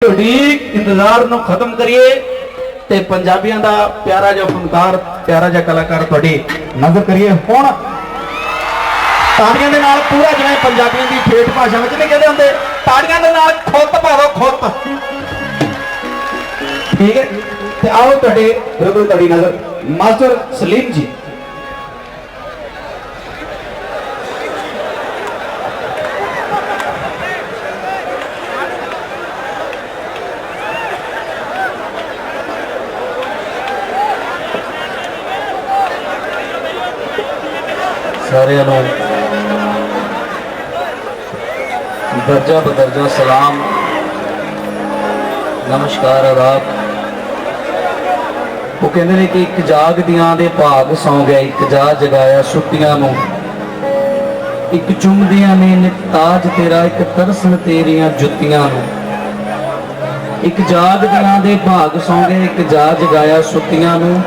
उड़ीक इंतजार ਨੂੰ ਖਤਮ ਕਰੀਏ ਤੇ ਪੰਜਾਬੀਆਂ ਦਾ ਪਿਆਰਾ ਜਿਹਾ ਫਨਕਾਰ ਪਿਆਰਾ ਜਿਹਾ ਕਲਾਕਾਰ ਤੁਹਾਡੀ ਨਜ਼ਰ ਕਰੀਏ ਹੁਣ ਤਾੜੀਆਂ ਦੇ ਨਾਲ ਪੂਰਾ ਜਿਵੇਂ ਪੰਜਾਬੀਆਂ ਦੀ ਠੇਠ ਭਾਸ਼ਾ ਵਿੱਚ ਨਹੀਂ ਕਹਿੰਦੇ ਹੁੰਦੇ ਤਾੜੀਆਂ ਦੇ ਨਾਲ ਖੁੱਤ ਪਾਵੋ ਖੁੱਤ ਠੀਕ ਹੈ ਤੇ ਆਓ ਤੁਹਾਡੇ ਬਿਲਕੁਲ ਤੁਹਾਡੀ ਨਜ਼ਰ ਮਾਸਟਰ ਸਲੀਮ ਜੀ सारे दर्जा बदर्जा सलाम नमस्कार आदाब। वो कहते हैं कि एक जाग दियां दे भाग सौ गया एक जा जगाया सुतियां नूं एक चुमदियां ने नित ताज तेरा एक तरसन तेरियां जुतियां नूं एक जाग दियां दे भाग सौ गए एक जा जगाया सुतियां नूं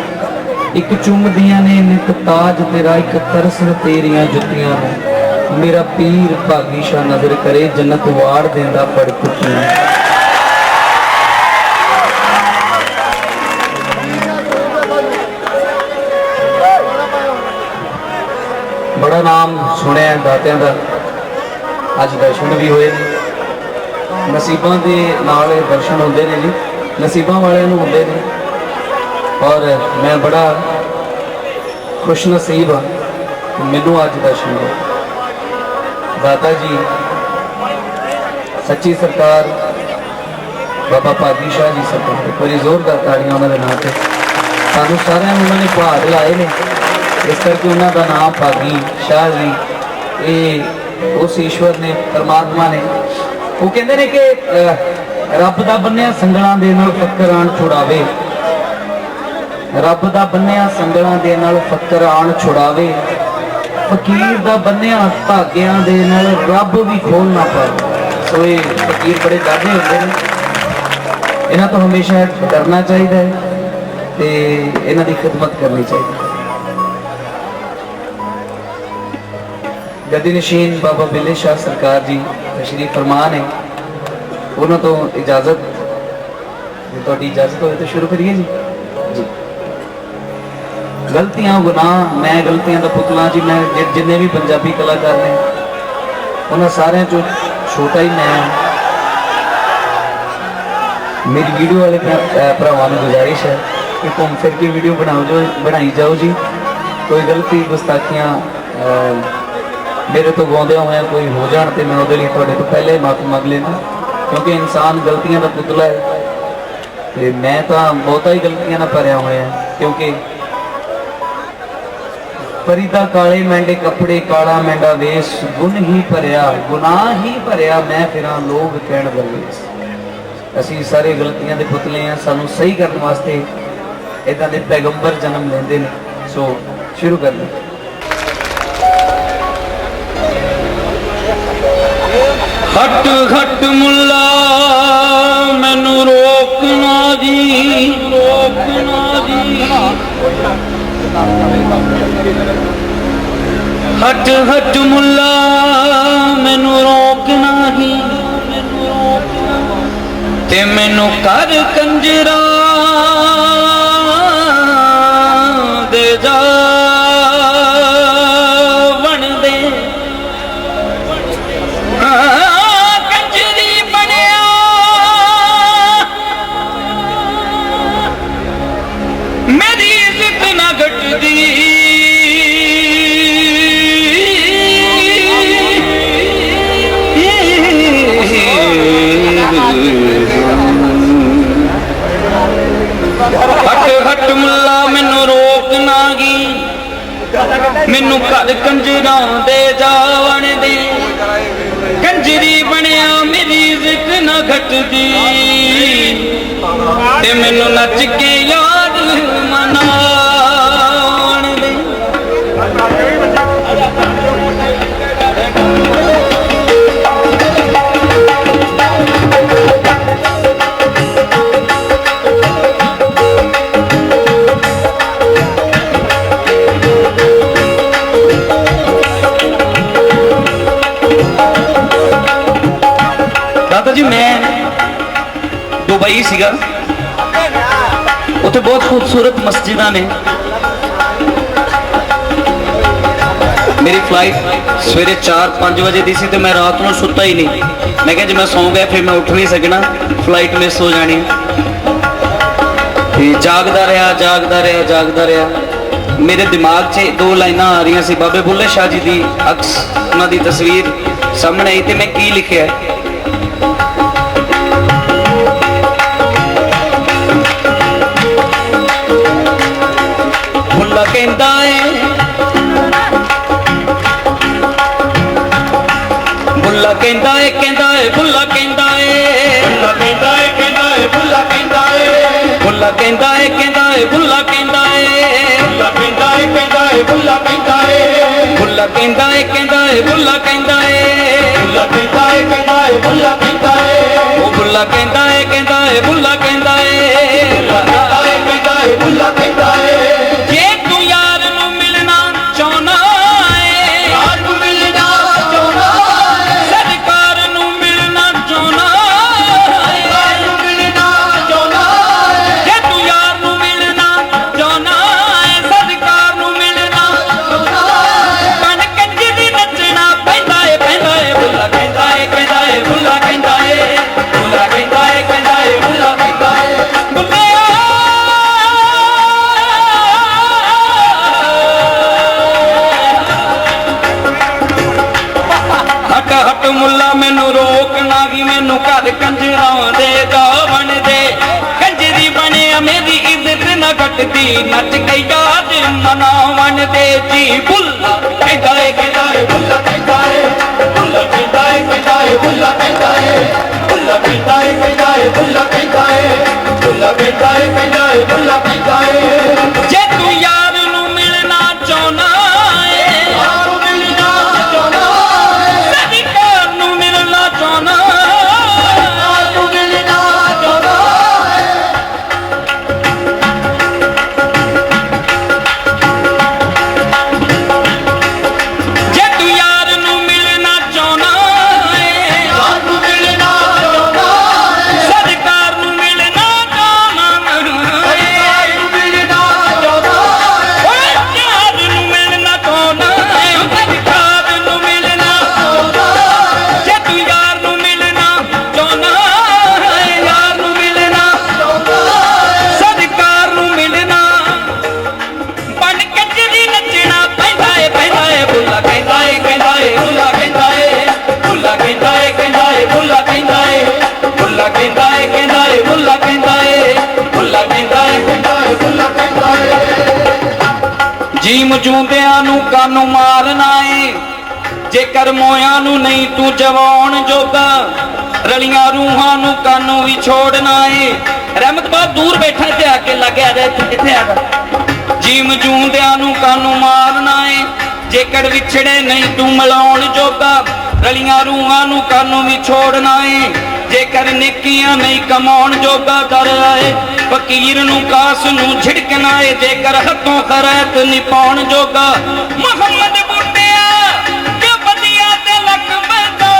एक चुमदियां ने नित ताज तेरा एक तरसन तेरियां जुतियां नूं मेरा पीर भागी शाह नजर करे जन्नत वाड़ देंदा पड़ कुटियां। बड़ा नाम सुने दातियां दा अज दर्शन भी होए नसीबां दे नाल दर्शन होंदे ने जी नसीबां वालियां नूं होंदे ने और मैं बड़ा खुश नसीब हाँ कि मैनू अज दर्शन हो दाता जी सच्ची सरकार बाबा भागी शाह जी सरकार एक बार जोरदार ताड़ियां उन्होंने नाम से सानू सारिਆਂ ਨੂੰ उन्होंने भाग लाए ने इस करके उन्हों का नाम भागी शाह जी ये उस ईश्वर ने परमात्मा ने वो कहते हैं कि रब का बन्निया संगलों के नाल फकर आण छुड़ावे रब का बन्निया संगलों के नाल फकर आण छुड़ावे फकीर का बन्निया धागियां दे नाल रब भी खोल ना पाए। सो ये फकीर बड़े डाढे होंदे ने इन्हां तो हमेशा डरना चाहिए ते इन्हां दी खिदमत करनी चाहिए। गद्दी नशीन बाबा बिले शाह सरकार जी तशरीफ फरमान है उन्होंने तो इजाजत थोड़ी इजाजत हो तो शुरू करिए जी जी गलतियां गुनाह मैं गलतियां का पुतला जी मैं जिन्हें भी पंजाबी कलाकार ने उन्होंने सारे चो छोटा ही मैं मेरी वीडियो वाले भरावां नूं गुजारिश है कि घूम फिर के वीडियो बनाई जाओ जी कोई गलती गुस्ताखियां मेरे तो गाँदे हुए कोई हो जान तो मैं उहदे लई तुहाडे तो पहले माफी मंग लेना क्योंकि इंसान गलतियां का पुतला है तो मैं तो बहुता ही गलतियां ना भरिया हुआ है क्योंकि फरीदा काले मैंडे कपड़े काला मैंडा वेश गुण ही भरिया गुनाह ही भरिया मैं फिरा लोग कहण दरवेश। असी सारे गलतियां दे पुतले हैं सानू सही करने वास्ते इदां दे पैगंबर जन्म लेंदे ने। सो शुरू कर लें। हट हट मुल्ला मैनू रोकना जी हट हट मुल्ला मैनू रोकना ही ते मैनू कर कंजरा दे जा मैनू घर कंजरा दे जावन दे कंजरी बनया मेरी इज्जत ना घटदी ते मैनू नच के याद मनावन दे। दादा जी मैं दुबई सीगा उत्थे बहुत खूबसूरत मस्जिदां ने। मेरी फ्लाइट सवेरे 4-5 बजे दी सी ते मैं रात को सुता ही नहीं। मैं कहा जे मैं सौ गया फिर मैं उठ नहीं सकना, फ्लाइट मिस हो जानी। जागदा रहा जागदा रहा जागदा रहा। मेरे दिमाग 'च 2 लाइनां आ रही सी, बाबे बुल्ले शाह जी दी अक्स उन्हां दी तस्वीर सामने आई ते मैं की लिखिया बुल्ला कहंदा है बुल्ला कहंदा है कहंदा है बुल्ला कहंदा है बुल्ला कहंदा है कहंदा है बुल्ला कहंदा है बुल्ला कहंदा है कहंदा है बुल्ला कहंदा है बुल्ला कहंदा है कहंदा है बुल्ला कहंदा है बुल्ला कहंदा है कहंदा है बुल्ला कहंदा है बुल्ला कहंदा है कहंदा है बुल्ला कहंदा है ओ बुल्ला कहंदा है कहंदा है बुल्ला कहंदा है बुल्ला कहंदा है कहंदा है बुल्ला कहंदा है जे तू यार नू मिलना चाहना है यार नू मिलना चाहना है सरकार नू मिलना चाहना है यार नू मिलना चाहना है जे तू यार नू मिलना चाहना है सरकार नू मिलना चाहना है बन कंज दी नचना पैंदा है बुल्ला कहंदा है कहंदा है बुल्ला कहंदा है बुल्ला कहंदा है कहंदा है बुल्ला कहंदा है बुल्ले हट हट मुल्ला मैनू रोक ना कि मैनू घर कंजरां दे जावन दे कंजरी बनिया मेरी इज्जत न घटदी नच के याद मनावन दे जी बुल्ला कहंदा है बुल्ला कहंदा है बुल्ला कहंदा है कहंदा है बुल्ला कहंदा है बुल्ला कहंदा है कहंदा है बुल्ला कहंदा है बुल्ला कहंदा है कहंदा है बुल्ला कहंदा है जे तू यार नू मिलना चाहना है यार नू मिलना चाहना है सरकार नू मिलना चाहना है सरकार नू मिलना चाहना है जे तू यार नू मिलना चाहना है यार नू मिलना चाहना है सरकार नू मिलना चाहना है सरकार नू मिलना चाहना है ओए यार नू मिलना चाहना है सरकार नू मिलना चाहना है जे तू यार नू मिलना चाहना है यार नू मिलना चाहना है सरकार नू मिलना बन कंजरी नचना पैंदा है बुल्ला कहंदा है कहंदा है बुल्ला कहंदा है बुल्ला कहंदा है कहंदा है बुल्ला कहंदा है बुल्ला कहंदा है कहंदा है बुल्ला कहंदा है बुल्ला कहंदा है कहंदा है बुल्ला कहंदा है जीम ਜੂੰਦਿਆਂ ਨੂੰ ਕਾਨੂੰ ਮਾਰਨਾ ਏ ਜੇਕਰ ਮੋਇਆਂ ਨੂੰ ਨਹੀਂ ਤੂੰ ਜਵਾਉਣ ਜੋਗਾ ਰਲੀਆਂ ਰੂਹਾਂ ਨੂੰ ਕਾਨੂੰ ਵੀ ਛੋੜਨਾ ਏ ਰਹਿਮਤ ਬਹੁਤ ਦੂਰ ਬੈਠਾ ਤੇ ਆ ਕੇ ਲੱਗਿਆ ਜਾ ਇੱਥੇ ਆ ਜਾ ਜੀਮ ਜੂੰਦਿਆਂ ਨੂੰ ਕਾਨੂੰ ਮਾਰਨਾ ਏ ਜੇਕਰ ਵਿਛੜੇ ਨਹੀਂ ਤੂੰ ਮਿਲਾਉਣ ਜੋਗਾ ਰਲੀਆਂ ਰੂਹਾਂ ਨੂੰ ਕਾਨੂੰ ਵੀ ਛੋੜਨਾ ਏ ਜੇਕਰ ਨੇਕੀਆਂ ਨਹੀਂ ਕਮਾਉਣ ਜੋਗਾ ਕਰ ਆਏ ਫਕੀਰ ਨੂੰ ਕਾਸ ਨੂੰ ਝਿੜਕਣਾ ਏ ਜੇਕਰ ਹੱਥੋਂ ਖਰੈਤ ਨਹੀਂ ਪਾਉਣ ਜੋਗਾ ਮੁਹੰਮਦ ਬੁੱਟਿਆ ਕਿ ਬਦੀਆਂ ਤੇ ਲੱਕ ਬੰਦਾ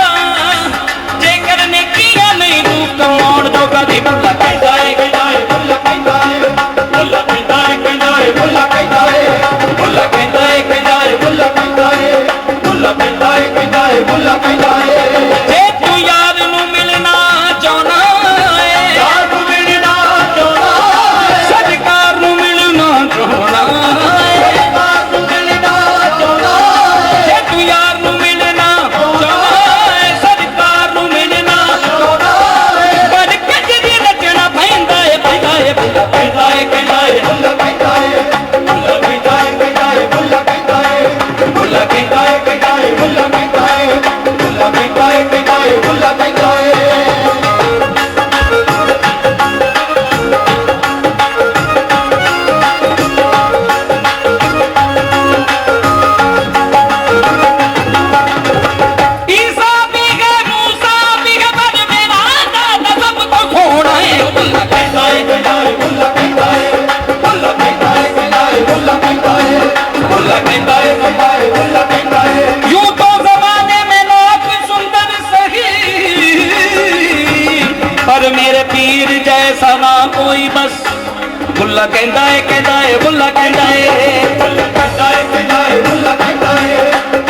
ਜੇਕਰ ਨੇਕੀਆਂ ਨਹੀਂ ਤੂੰ ਕਮਾਉਣ ਜੋਗਾ ਦੀ ਬੁੱਲਾ ਕਹਿੰਦਾ ਏ ਬੁੱਲਾ ਕਹਿੰਦਾ ਏ ਬੁੱਲਾ ਕਹਿੰਦਾ ਏ ਕਹਿੰਦਾ ਏ ਬੁੱਲਾ ਕਹਿੰਦਾ ਏ ਬੁੱਲਾ ਕਹਿੰਦਾ ਏ ਕਹਿੰਦਾ ਏ ਬੁੱਲਾ ਕਹਿੰਦਾ ਏ ਬੁੱਲਾ ਕਹਿੰਦਾ ਏ ਕਹਿੰਦਾ ਏ ਬੁੱਲਾ ਕਹਿੰਦਾ ਏ ਜੇ ਤੂੰ ਯਾਰ ਨੂੰ ਮਿਲਣਾ ਚਾਹਨਾ ਏ ਯਾਰ ਨੂੰ ਮਿਲਣਾ ਚਾਹਨਾ ਏ ਸਰਕਾਰ ਨੂੰ ਮਿਲਣਾ ਚਾਹਨਾ ਏ ਸਰਕਾਰ ਨੂੰ ਮਿਲਣਾ ਚਾਹਨਾ सना कोई बस बुल्ला कहता है बुल्ला कहता है बुल्ला कहता है बुल्ला कहता है बुल्ला कहता है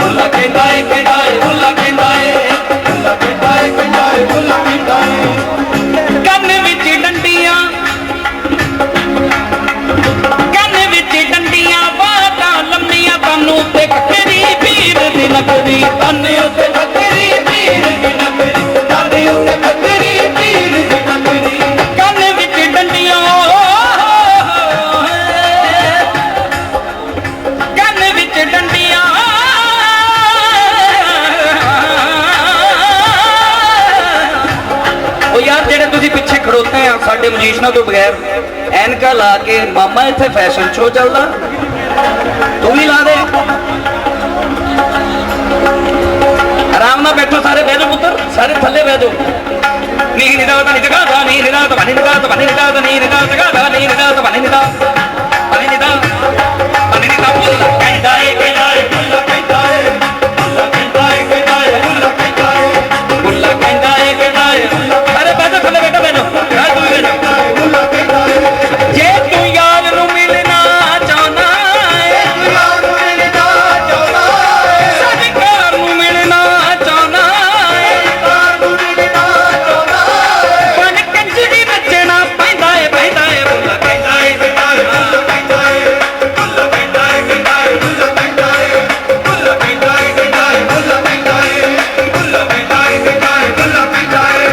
बुल्ला कहता है बुल्ला कहता है बुल्ला कहता है कन्न विच डंडियां बाता लम्बियां तन्नू ते ककरी पीर दी नगरी तन्ने उत्ते ककरी पीर दी नगरी तन्ने उत्ते ककरी पीर दी नगरी कन्न विच डंडियां पिछे खड़ोते हैं साडे म्यूजिशियनां तो बगैर एनका ला के मामा इत्थे फैशन शो चलदा तू भी ला दे आराम ना बैठो सारे बह जाओ पुत्र सारे थले बह जाओ नी निदा ता निदा ता नी निदा ता बनी निदा ता बनी निदा ता नी निदा ता गा नी निदा ता बनी निदा बुल्ला कहता है बुल्ला कहता है बुल्ला कहता है बुल्ला कहता है बुल्ला कहता है अरे बैठो थले बैठो जे तू यार नू मिलना चाहना सरकार नू मिलना चाहना बन कंजरी नचना पैंदा है बुल्ला कहता है बुल्ला कहता है बुल्ला कहता है बुल्ला कहता है बुल्ला कहता है बुल्ला कहता है बुल्ला कहता है बुल्ला कहता है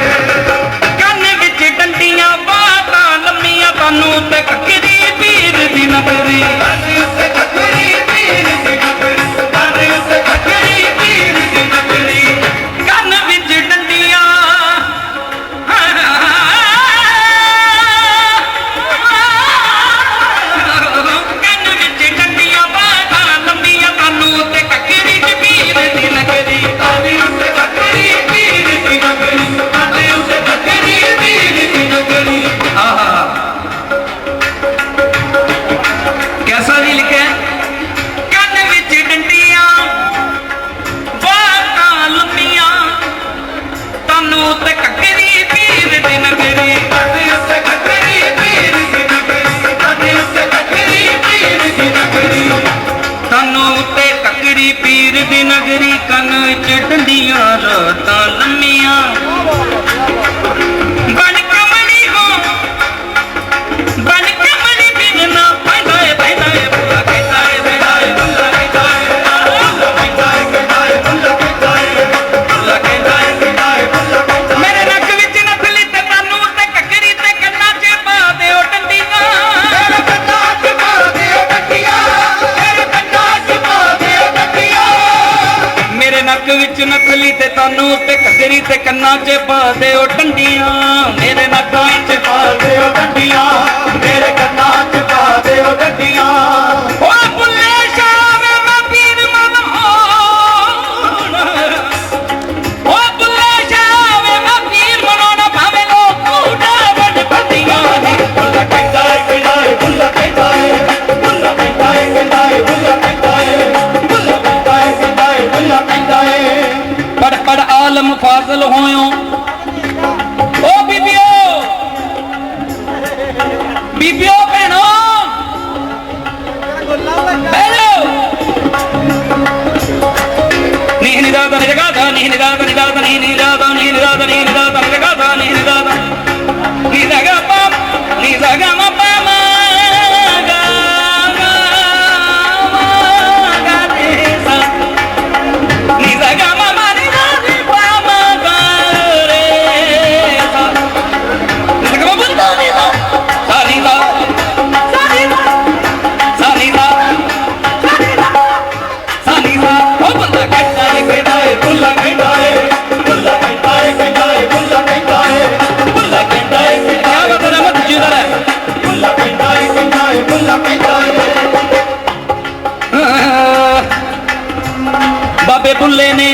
कन्न विच डंडियां बातां लम्मियां तन्नू ते ककरी पीर दी नगरी तन्ने उत्ते ककरी पीर दी नगरी तन्ने उत्ते ककरी पीर दी नगरी कन्न विच डंडियां कन्न विच डंडियां बातां लम्मियां तन्नू ते ककरी पीर दी नगरी तन्ने उत्ते ककरी पीर दी नगरी तन्ने उत्ते ककरी पीर दी नगरी आहा कैसा भी लिखा है कन्न विच डंडियां बातां लम्मियां तन्नू ते ककरी पीर दी नगरी तन्ने उत्ते ककरी पीर दी नगरी तन्ने उत्ते ककरी पीर दी नगरी तन्नू उत्ते ककरी पीर दी नगरी कन्न विच डंडियां रातां लम्मियां बन कमली हो बन कमली बिना पैदा है बुल्ला कहता है बुल्ला कहता है बुल्ला कहता है बुल्ला कहता है बुल्ला कहता है बुल्ला कहता है मेरे नक विच नथली ते तन्नू ते ककरी ते कन्ना च पा दे ओ डंडियां मेरे कन्ना च पा दे ओ डंडियां मेरे कन्ना च पा दे ओ डंडियां मेरे नक विच नथली ते तन्नू ते ककरी ते कन्ना च पा दे ओ डंडियां मेरे नक विच पा दे ओ डंडियां मेरे कन्ना च पा दे ओ डंडियां ओ बुल्ले शाह मैं पीर मन होण ओ बुल्ले शाह मैं पीर मनोना भावे लोग कूड़ा बड़ बंदियां नी बुल्ला कहता है बुल्ला कहता है बुल्ला कहता है बुल्ला कहता है बुल्ला कहता है बुल्ला कहता है पढ़ आलम फाजल होयो ओ बीबियो बहनो बैठो नी निदा ता निदा ता नी निदा ता निदा ता नी निदा ता नी निदा ता नी निदा ता निदा ता नी निदा ता नी गा पा नी गा मा पा मा गा गा मा गा रे सा नी गा मा मा नी गा रे पा मा गा रे सा नी गा मा नी दा सा नी दा सा नी दा सा नी दा ओ बुल्ला कहता है बुल्ला कहता है बुल्ला कहता है बुल्ला कहता है बुल्ला कहता है क्या बात है मत जिधर है बुल्ला कहता है बुल्ला कहता है बाबे बुल्ले ने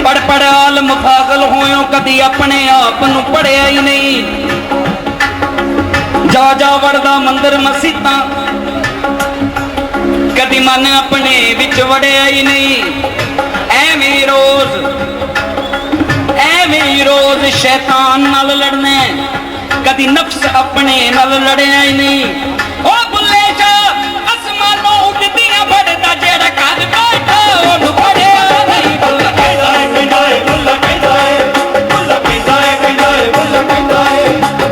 पढ़ आलम फाजल होयो कदी अपने आप नू पढ़िया ही नहीं जा वड़दा मंदिर मसीतां कदी मन अपने विच वड़िया ही नहीं एवें रोज एवें रोज शैतान नाल लड़ना है, कदी नफ्स अपने नाल लड़िया ही नहीं। ओ बुल्ले शाह आसमानों उड़दियां बढ़दा जेड़ा घर बैठा ओनू पढ़िया नहीं। बुल्ला कहदा है कहदा है बुल्ला कहदा है बुल्ला कहदा है कहदा है बुल्ला कहदा है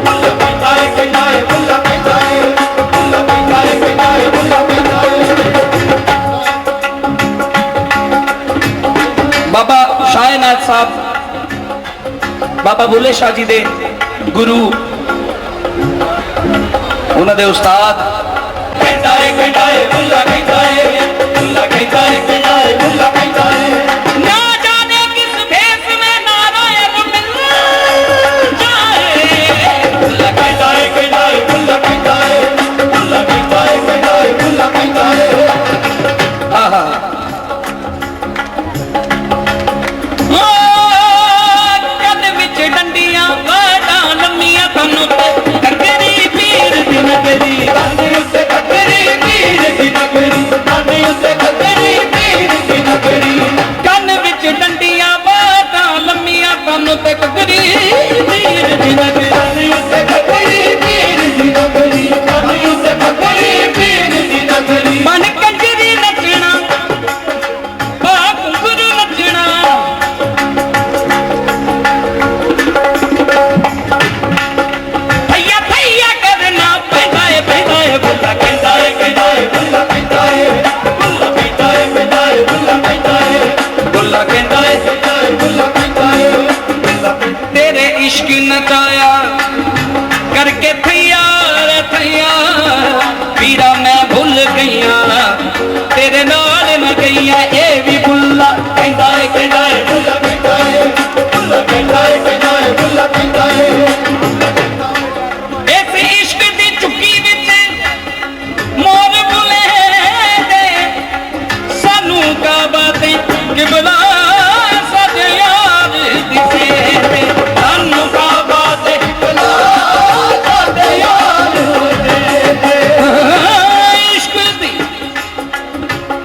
बुल्ला कहदा है कहदा है बुल्ला कहदा है बुल्ला कहदा है कहदा है बुल्ला कहदा है। बाबा शाहनाथ साहब बाबा बुल्ले शाह जी दे गुरु उन्हां दे उस्ताद कहता है बुल्ला कहता है बुल्ला कहता है कहता है बुल्ला कहता है। ना जाने किस भेष में नारायण मिल जाए। बुल्ला कहता है बुल्ला कहता है बुल्ला कहता है कहता है बुल्ला कहता है। आहा डंडियां वाड़ा लम्मियां तन्नू ककरी पीर दी नगरी दाने उत्ते ककरी पीर दी नगरी दाने उत्ते ककरी पीर दी नगरी। कन विच डंडियां वाड़ा लम्मियां तन्नू ते ककरी पीर दी नगरी दाने उत्ते ककरी पीर दी नगरी दाने उत्ते ककरी पीर दी नगरी। मन कंजरी नचना बा घुंघरू नचना तेरे इश्क नचाया करके थैया रे थैया पीरा मैं भूल गईया तेरे नाल न गईया ए भी बुल्ला कहता है बुल्ला कहता है बुल्ला कहता है बुल्ला कहता है। इस इश्क दी चुक्की विच मोर बुले दे सानू काबा ते किबला सद यार दिसे ते सानू काबा ते किबला सद यार दे। इश्क दी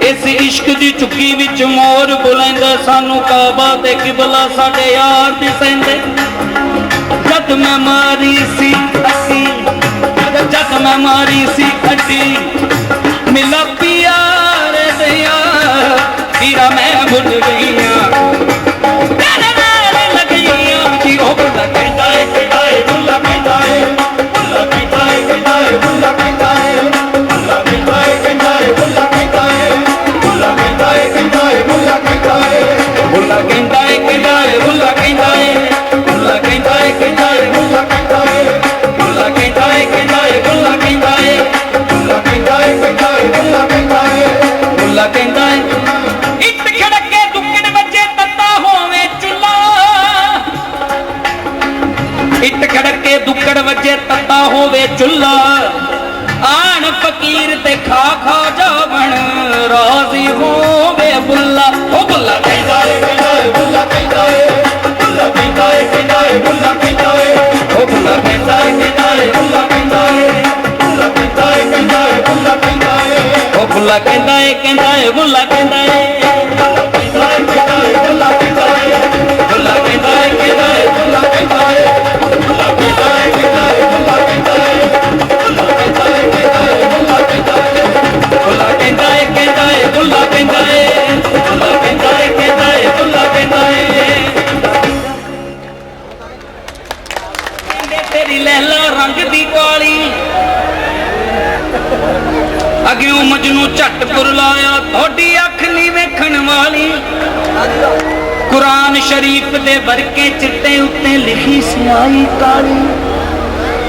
इस इश्क दी चुक्की विच मोर बुलंदा सानू काबा ते किबला साडे यार दिसेंदे। जद मैं मारी सी असी जद मैं मारी सी अड्डी मिला पिया रे दया पीरा मैं भुल गईया तेरे नाल लगईया जी। ओ बुल्ला कहता है बुल्ला कहता है बुल्ला कहता है बुल्ला कहता है बुल्ला कहता है बुल्ला कहता है बुल्ला कहता है बुल्ला कहता है बुल्ला कहता है बुल्ला कहता है बुल्ला कहता है बुल्ला कहता है बुल्ला कहता है बुल्ला कहता है बुल्ला कहता है बुल्ला कहता है बुल्ला कहता है। इट खड़के दुक्कड़ बजे तत्ता होवे चुल्ला इट खड़के दुक्कड़ बजे तत्ता होवे चुल्ला आन फकीर ते खा खा जावण राजी होवे बुल्ला। ओ बुल्ला कहता है बुल्ला कहता है बुल्ला कहता है बुल्ला कहता है ओ बुल्ला कहता है बुल्ला कहता है बुल्ला कहता है बुल्ला कहता है ओ बुल्ला कहता है बुल्ला कहता है बुल्ला कहता है बुल्ला कहता है बुल्ला कहता है बुल्ला कहता है बुल्ला कहता है बुल्ला कहता है बुल्ला कहता है बुल्ला कहता है बुल्ला कहता है बुल्ला कहता है बुल्ला कहता है बुल्ला कहता है। तेरी लैला रंग दी काली अग्यों मजनू झट पुरलाया थोड़ी अख नहीं वेखण वाली। कुरान शरीफ दे बरके चिट्टे उत्ते लिखी सियाही काली।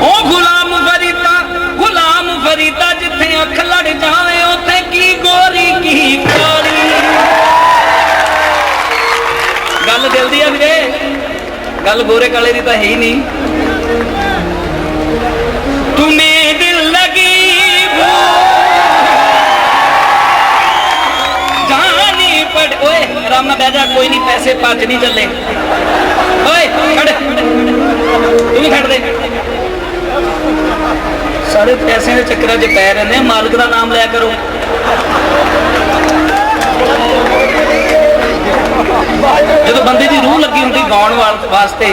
ओ गुलाम फरीदा जिथे अख लड़ जावे उथे की गोरी की काली। गल दिल दी है वीरे गल गोरे काले दी तां है ही नहीं। तुम्हें दिल लगी वो जानी पड़ ओए आराम ना बैठ जा कोई नहीं पैसे भज नहीं चले। ओए खड़ तू भी खड़ दे सारे पैसे के चक्कर च पै रहे हैं मालिक का नाम लिया करो। ਜਦੋਂ ਬੰਦੇ ਦੀ ਰੂਹ ਲੱਗੀ ਹੁੰਦੀ ਗਾਉਣ ਵਾਸਤੇ।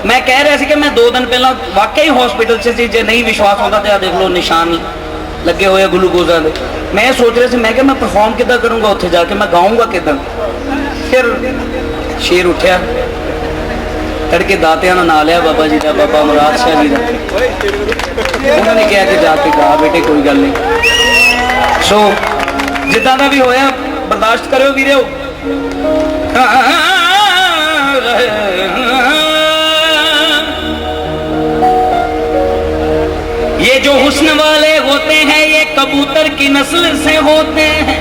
ਮੈਂ ਕਹਿ ਰਿਹਾ ਸੀ ਕਿ ਮੈਂ 2 ਦਿਨ ਪਹਿਲਾਂ ਵਾਕਈ ਹਸਪੀਟਲ 'ਚ ਸੀ, ਜੇ ਨਹੀਂ ਵਿਸ਼ਵਾਸ ਆਉਂਦਾ ਤੇ ਆ ਦੇਖ ਲਓ ਨਿਸ਼ਾਨ ਲੱਗੇ ਹੋਏ ਗਲੂਕੋਜ਼ਾਂ ਦੇ। ਮੈਂ ਸੋਚ ਰਿਹਾ ਸੀ, ਮੈਂ ਕਿਹਾ ਮੈਂ ਪਰਫਾਰਮ ਕਿੱਦਾਂ ਕਰੂੰਗਾ ਉੱਥੇ ਜਾ ਕੇ, ਮੈਂ ਗਾਊਂਗਾ ਕਿੱਦਾਂ। ਫਿਰ ਸ਼ੇਰ ਉੱਠਿਆ, ਤੜਕੇ ਦਾਤਿਆਂ ਦਾ ਨਾਂ ਲਿਆ ਬਾਬਾ ਜੀ ਦਾ, ਬਾਬਾ ਮੁਰਾਦ ਸ਼ਾਹ ਜੀ ਦਾ। ਉਹਨਾਂ ਨੇ ਕਿਹਾ ਕਿ ਜਾ ਕੇ ਗਾ ਬੇਟੇ, ਕੋਈ ਗੱਲ ਨਹੀਂ। ਸੋ ਜਿੱਦਾਂ ਦਾ ਵੀ ਹੋਇਆ बर्दाश्त करो वीरो। ये जो हुस्न वाले होते हैं ये कबूतर की नस्ल से होते हैं।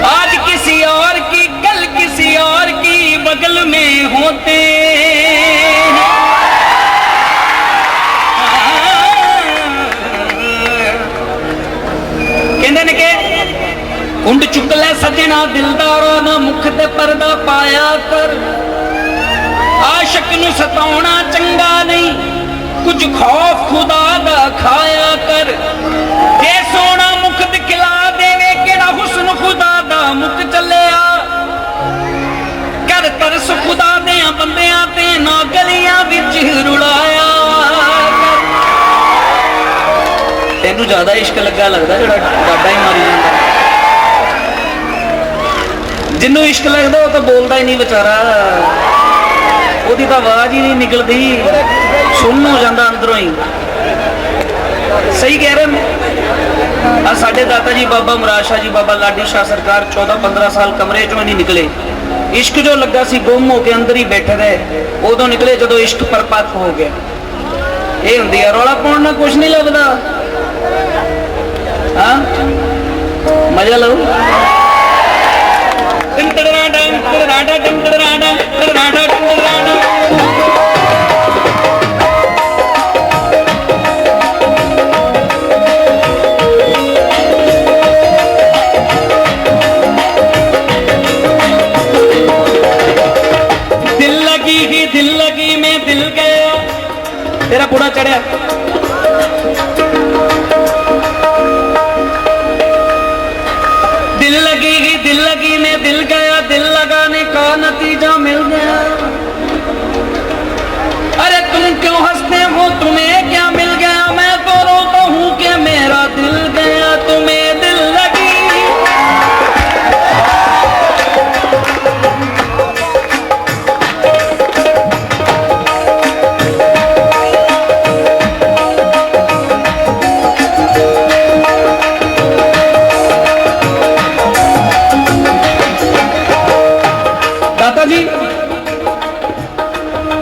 आज किसी और की कल किसी और की बगल में होते हैं। कहते ने के कुंड चुक ले सजना दिलदारा ना मुख ते पर्दा पाया कर। आशिक नू सताउणा चंगा नहीं, कुछ खौफ खुदा दा खाया कर। जे सोना मुख दिखला देवे केड़ा हुस्न खुदा दा मुख चलिया कर। तरस खुदा दे बंदियां ते ना गलियां विच रुलाया कर। तेनू ज्यादा इश्क लगा लगदा जेड़ा डाडा ही मारी जांदा। जिन्नू इश्क लगदा वो तो बोलदा ही नहीं बेचारा, ओदी तो आवाज ही नहीं निकलती, सुन हो जाता अंदरों ही। सही कह रहे साडे दाता जी बाबा मुराद शाह जी, बाबा लाडी शाह सरकार 14-15 साल कमरे चों नहीं निकले। इश्क जो लगा सी गुम हो के अंदर ही बैठे रहे, उदों निकले जदों इश्क परपत हो गया। ये हुंदी है रौला पाउण नाल कुछ नहीं लगदा। हाँ मजा लो। दिल लगी में दिल गया, तेरा बूढ़ा चढ़िया। दिल लगी में दिल गया, दिल लगाने का नतीजा मिल गया। अरे तुम क्यों हंसते हो, तुम्हें क्या मिल गया। मैं तो रोता हूं कि मेरा दिल गया, तुम्हें दिल लगी।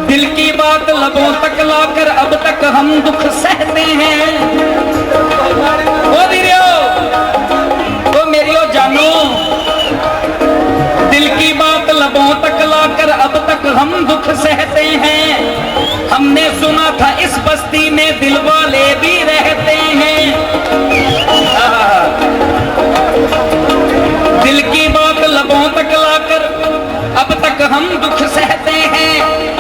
दिल की बात लबों तक लाकर अब तक हम दुख सहते हैं। ओ वीरो, ओ मेरियो जानो, दिल की बात लबों तक लाकर अब तक हम दुख सहते हैं। हमने सुना था इस बस्ती में दिल वाले भी रहते हैं। दिल की बात लबों तक लाकर अब तक हम दुख सहते हैं।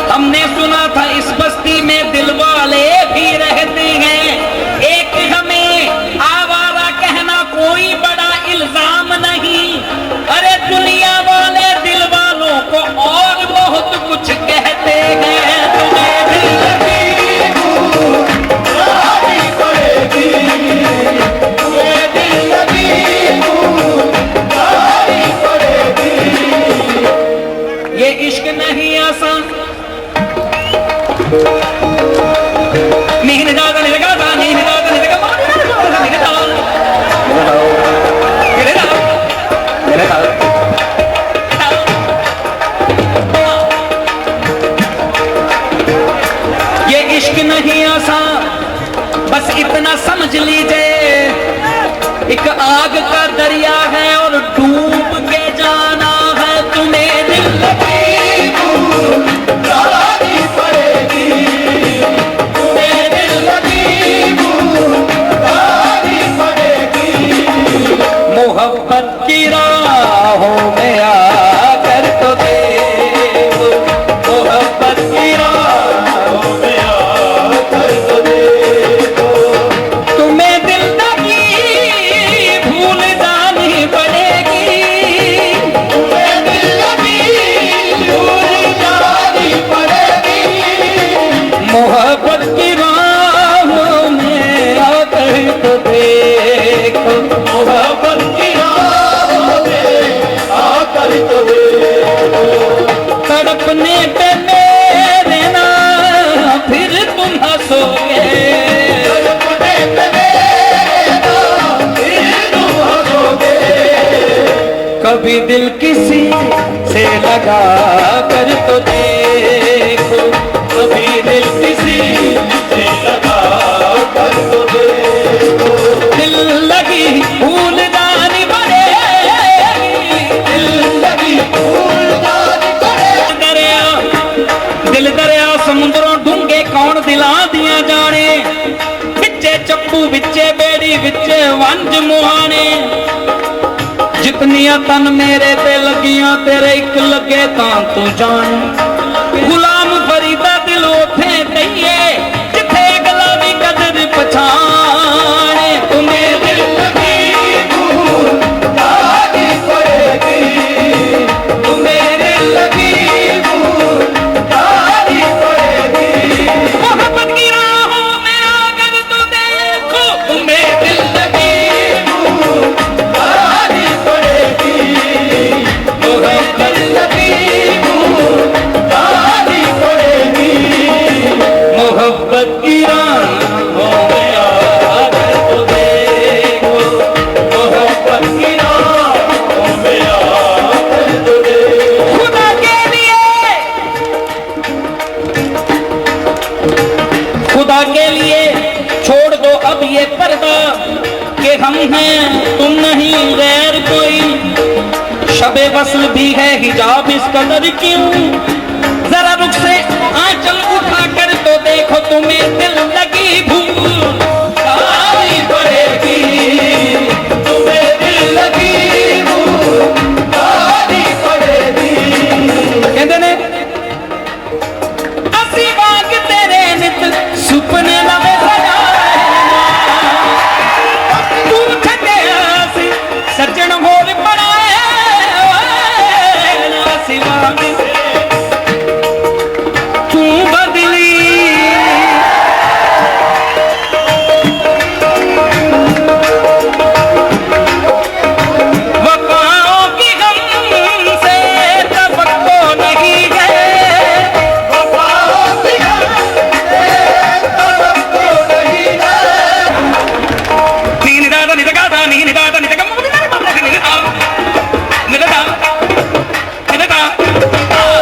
हमने सुना था इस बस्ती में दिल वाले भी रहते हैं। एक हमें आवारा कहना कोई बड़ा इल्जाम नहीं। अरे दुनिया वाले दिल वालों को और बहुत कुछ कहते हैं। तुम्हें दिल लगी पड़ेगी, तुम्हें दिल लगी पड़ेगी। ये इश्क नहीं आसान, नहीं जाता नहीं लगा, नहीं जाता नहीं लगा, ये इश्क नहीं आसान, बस इतना समझ लीजिए एक आग का दरिया है और डूब के जाना है। तुम्हें दिल लगी मोहब्बत की राहों में आकर तो देखो, मोहब्बत की राहों में आकर तो देखो। तुम्हें दिल लगी भूल जानी पड़ेगी, तुम्हें दिल मोहब्बत की राहों में आकर तो देखो, मोहब्बत की राहों में आकर तो देखो, तड़पने पे मेरे ना फिर तुम हंसोगे, तड़पने पे मेरे ना फिर तुम हंसोगे, कभी दिल किसी से लगा कर तो देखो, कभी दिल किसी से लगा कर तो देखो, दिल लगी भूल जानी पड़ेगी, दिल लगी भूल जानी पड़ेगी, दिल दरिया समुद्रों डूंगे कौन दिला दिया जाने, बिच्चे चप्पू बिच्चे बेड़ी बिच्चे वंज मुहाने, जितनियां तन मेरे ते लगियां तेरे एक लगे तां तू जान, गुलाम फरीदा दिल उठे कहिए जिथे गुलामी कदर पछाने, तुम्हें दिल लगी भूल जानी पड़ेगी, तुम्हें दिल लगी भूल जानी पड़ेगी, मोहब्बत की राहों में आकर तो देखो, तुम्हें दिल लगी भूल जानी पड़ेगी, मोहब्बत लगी भूल जानी पड़ेगी, मोहब्बत की राहों में आकर तो देखो, मोहब्बत की राहों में आकर तो देखो, खुदा के लिए, खुदा के लिए छोड़ दो अब ये पर्दा कि हम हैं तुम नहीं गैर कोई, शबे वस्ल भी है हिजाब इस कदर क्यों, जरा रुख से आंचल उठा कर तो देखो, तुम्हें दिल लगी भूल जानी पड़ेगी, तुम्हें दिल लगी भूल जानी पड़ेगी, कहते ने असी बाग तेरे नित सुपने नवे सजाए, तू छड़े असी सज्जन होर बनाए, असी बाग तू बदली वफाओं की गम से तवक्को नहीं है, वफाओं की गम से तवक्को नहीं है, नीन दादा नित गादा नीन दादा नित गम निदा निदा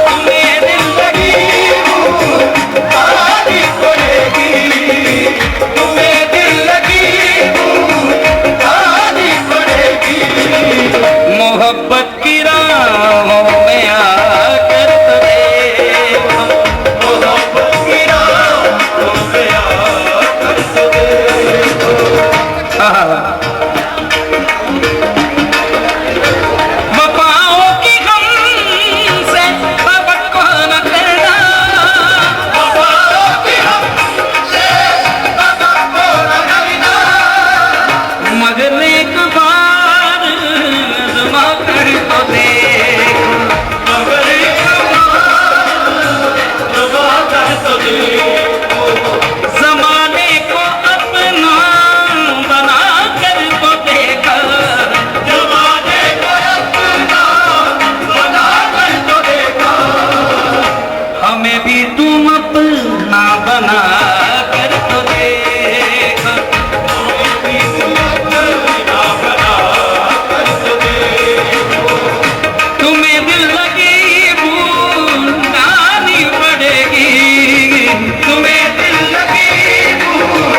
तुम्हें दिल लगी भूल जानी पड़ेगी, तुम्हें दिल लगी भूल जानी पड़ेगी, मोहब्बत की राहों में आकर तो देखो, मोहब्बत की राहों में आकर तो देखो, वफाओं की गम से तवक्को न करना, वफाओं की गम से तवक्को न करना, मगर एक बार आज़मा कर तो देखो, मगर एक बार आज़मा कर तो देखो, ज़माने को अपना बना कर तो देखो, ज़माने को अपना बना कर तो देखो, हमें भी तुम अपना बना कर तो देखो, हमें भी तुम अपना बना कर तो देखो, तुम्हें दिल लगी भूल जानी पड़ेगी, तुम्हें दिल लगी भूल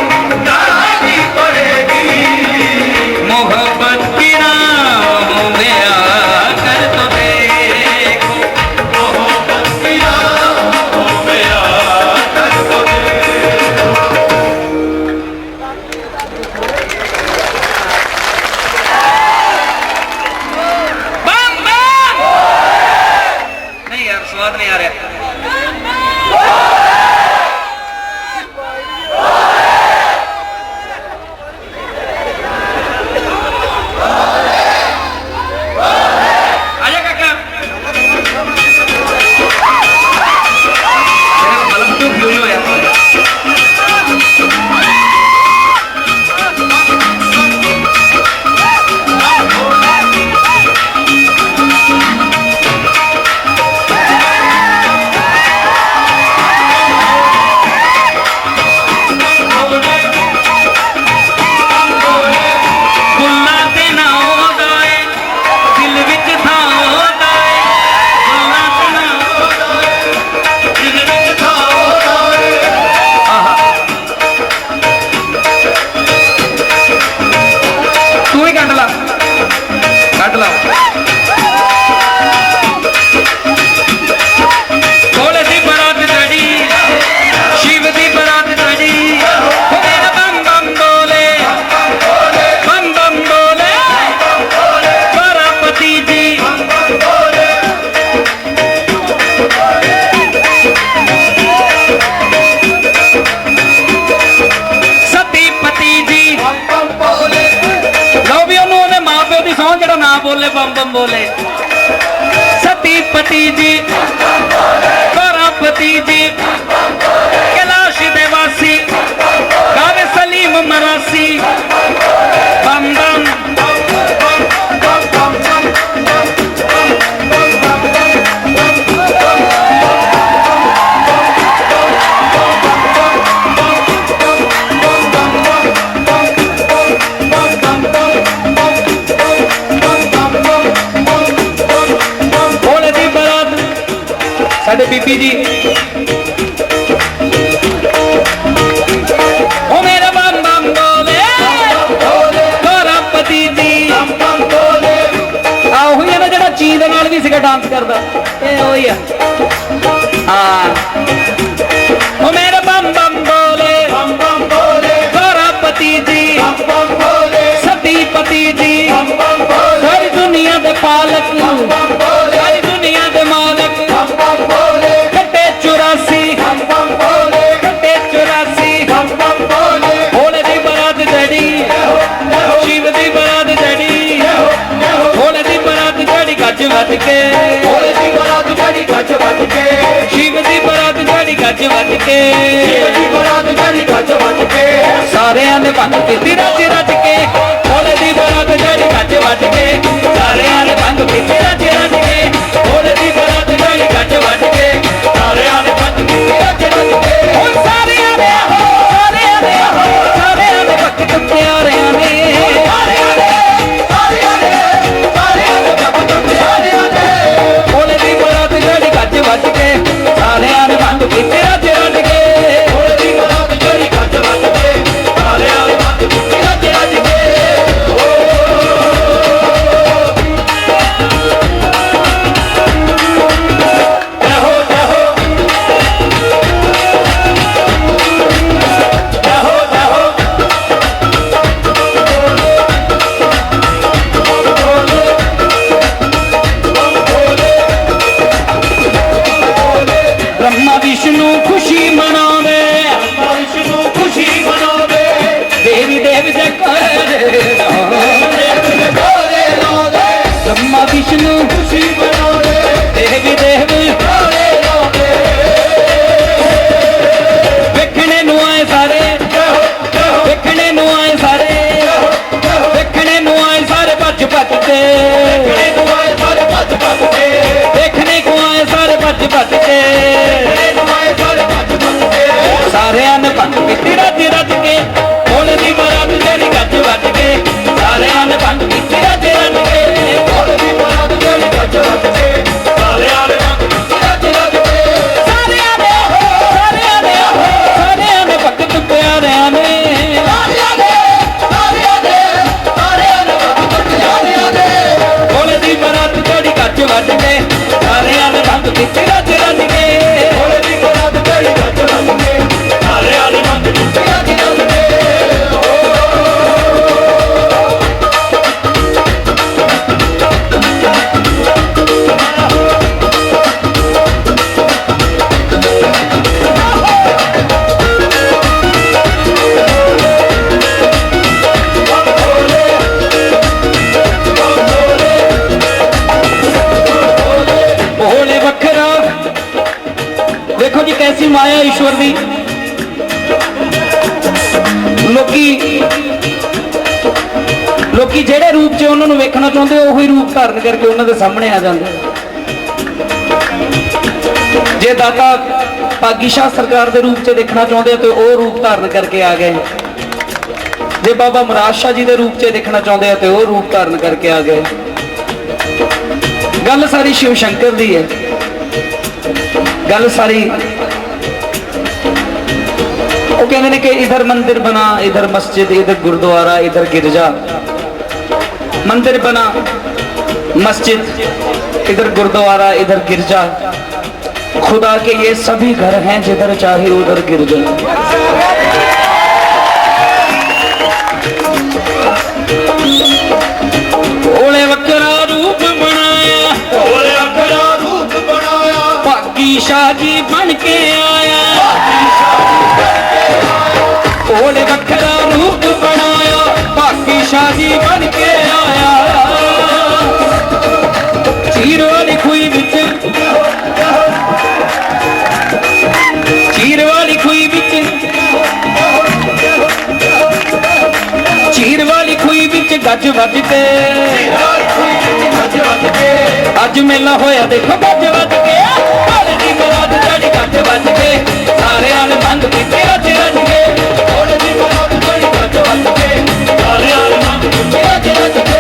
जानी पड़ेगी, मोहब्बत की राहों में आकर तो देखो, मोहब्बत की राहों में आकर तो देखो, बम बम बोले सतीपति जी गौरापति जी कैलाश देवासी गावे सलीम मरासी बम बम साडे बीबी जी ओ मेरा बम बम बोले गौरापति जी आ हुई है ना जरा चीज नाल भी सिगा डांस करदा ए होई है हां ओ मेरा बम बम बोले गौरापति जी सतीपति जी सारी दुनिया दे पालक सारी दुनिया दे मालक कटे 84 कटे 84 भोले दी बारात जड़ी शिव दी बारात जड़ी भोले दी बारात जड़ी गज वज के भोले दी बारात जड़ी गज वज के शिव दी बारात जड़ी गज वज के शिव दी बारात जड़ी गज वज के सारे ने भंग पीती रज रज के भोले दी बारात जड़ी गज वज के सारे ने भंग पीती रज रज के भोले दी बारात जड़ी गज वज के सारे ने भंग पीती रज रज के ओ सारे ने भक्त प्यारे ने भोले दी बारात जड़ी गज वज के सारे ने भंग पीती रज रज के भोले दी बारात जड़ी गज वज के सारे ने भंग पीती रज रज के ब्रह्मा विष्णु खुशी मनावे देवी देव जयकारे ब्रह्मा विष्णु खुशी मनावे देवी देव वेखने नु आए सारे वेखने नु आए सारे वेखने नु आए सारे भज भज के देखने को आए सारे भज भज के सारे ने भंग पीती रज रज के भोले दी बारात जड़ी गज वज के सारे ने भंग पीती रज रज के भोले दी बारात जड़ी गज वज के सारे ने भंग पीती रज रज के सारे ने भक्त प्यारे ने भोले दी बारात जड़ी गज वज के सारे ने भंग पीती रज रज के भोले दी बारात जड़ी गज वज के सारे ने भंग पीती रज रज के भोले वखरा देखो जी कैसी माया ईश्वर दी लोकी ਜਿਹੜੇ ਰੂਪ 'ਚ ਉਹਨਾਂ ਨੂੰ ਵੇਖਣਾ ਚਾਹੁੰਦੇ ਉਹੀ ਰੂਪ ਧਾਰਨ ਕਰਕੇ ਉਹਨਾਂ ਦੇ ਸਾਹਮਣੇ ਆ ਜਾਂਦੇ ਜੇ ਦਾਤਾ ਭਾਗੀ ਸ਼ਾਹ ਸਰਕਾਰ ਦੇ ਰੂਪ 'ਚ ਦੇਖਣਾ ਚਾਹੁੰਦੇ ਤੇ ਉਹ ਰੂਪ ਧਾਰਨ ਕਰਕੇ ਆ ਗਏ ਜੇ ਬਾਬਾ ਮੁਰਾਦ ਸ਼ਾਹ ਜੀ ਦੇ ਰੂਪ 'ਚ ਦੇਖਣਾ ਚਾਹੁੰਦੇ ਤੇ ਉਹ ਰੂਪ ਧਾਰਨ ਕਰਕੇ ਆ ਗਏ ਗੱਲ ਸਾਰੀ शिव शंकर ਦੀ ਹੈ ਗੱਲ सारी वो कहते हैं कि इधर मंदिर बना इधर मस्जिद इधर गुरुद्वारा इधर गिरजा मंदिर बना मस्जिद इधर गुरुद्वारा इधर गिरजा खुदा के ये सभी घर हैं जिधर चाहे उधर गिरजा ओले वकरा रूप बनाया भागी शाह जी बन के आया ओले वकरा रूप बनाया भागी शाह जी बन के आया गज वज के अज मेला होया देखो गज वज के ढोल दी बरात चढ़ी गज वज के सारे आल बंद पीते रज रज के ढोल दी बरात चढ़ी गज वज के सारे आल बंद पीते रज रज के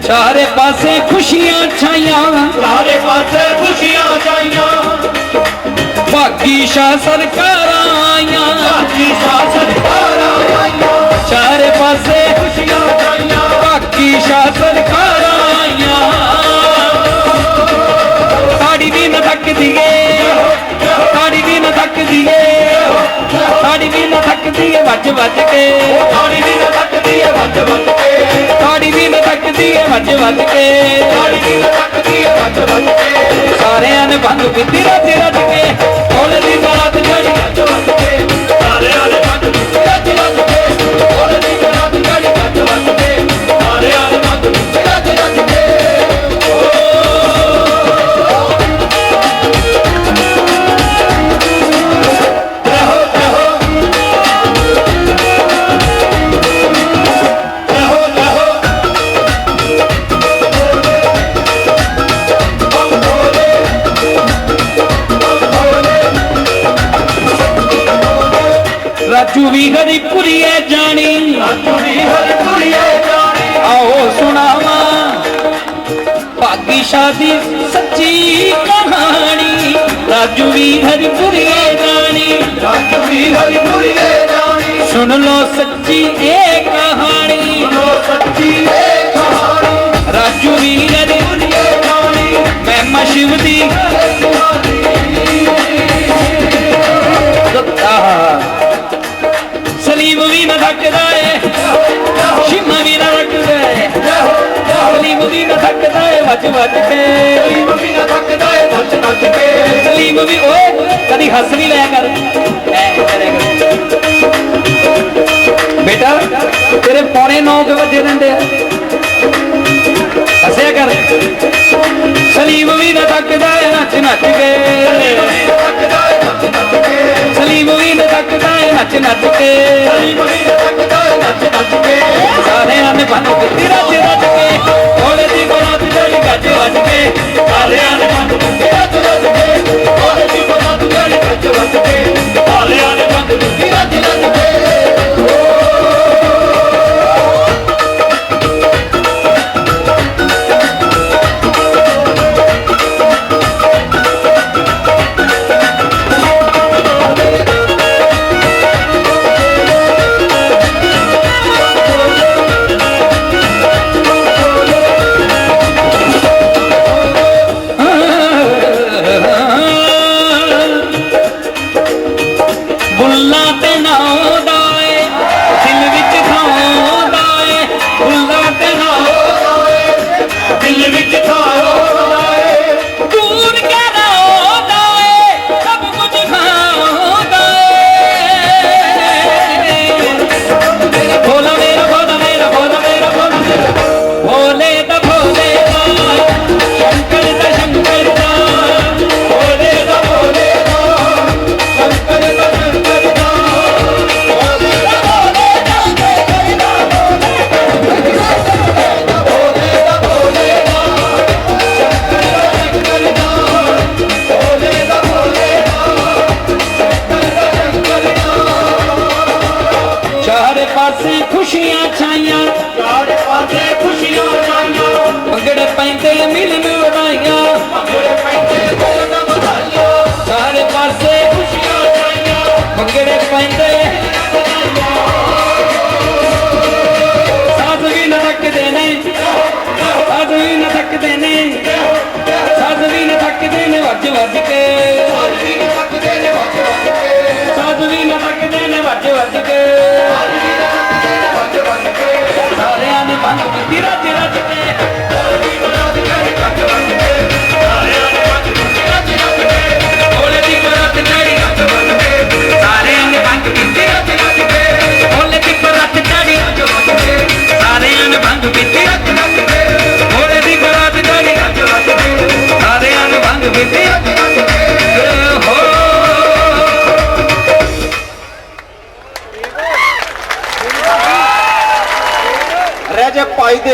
चारे पासे खुशियां छाइया सारे पासे खुशियां छाइया भागी शाह सरकार आइया बाकी सरकार आइया चारे पासे खुशियां छाइया भागी शाह सरकार आइया साड़ी भी न थक दिए साड़ी भी न थक दिए साड़ी भी न थक दिए वज वज के साड़ी भी न थकदी है वज वज के साड़ी भी न थक दिए वज वज के साड़ी भी न थकदी है वज वज के सारे ने भंग पीती रज रज के ढोल दी बरात चढ़ी वज वज के सारे आले बंद पीते रज रज के ढोल दी बरात चढ़ी वज वज के सारे आले बंद पीते रज रज के राजू भी हरिपुरी है जानी चुरी हरिपुरी जानी आओ सुनावा भागी शादी सच्ची कहानी राजू भी हरिपुरी है जानी चुरी हरिपुरी जानी सुन लो सच्ची ये कहानी सुनो सच्ची है कहानी राजू भी हरिपुरी जानी मैं शिव दी सलीम भी न थकदा है शिमा भी न थकदा है सलीम भी न थकदा है वज वज के सलीम भी न थकदा है नच नच के सलीम भी ओए कदी हंस भी लिया कर ऐ करेगा। बेटा तेरे पौने 9 बजे रहंदे हंसिया कर सलीम भी न थकदा है नच नच के थकदा है नच नच के सलीम भी न थकदा है नच नच के सलीम भी न थकदा है नच नच के सारे आने बंद पीती रज रज के ढोल दी बरात चढ़ी गज वज के सारे आले बंद पीते रज रज के ढोल दी बरात चढ़ी गज वज के सारे आले बंद पीते रज रज के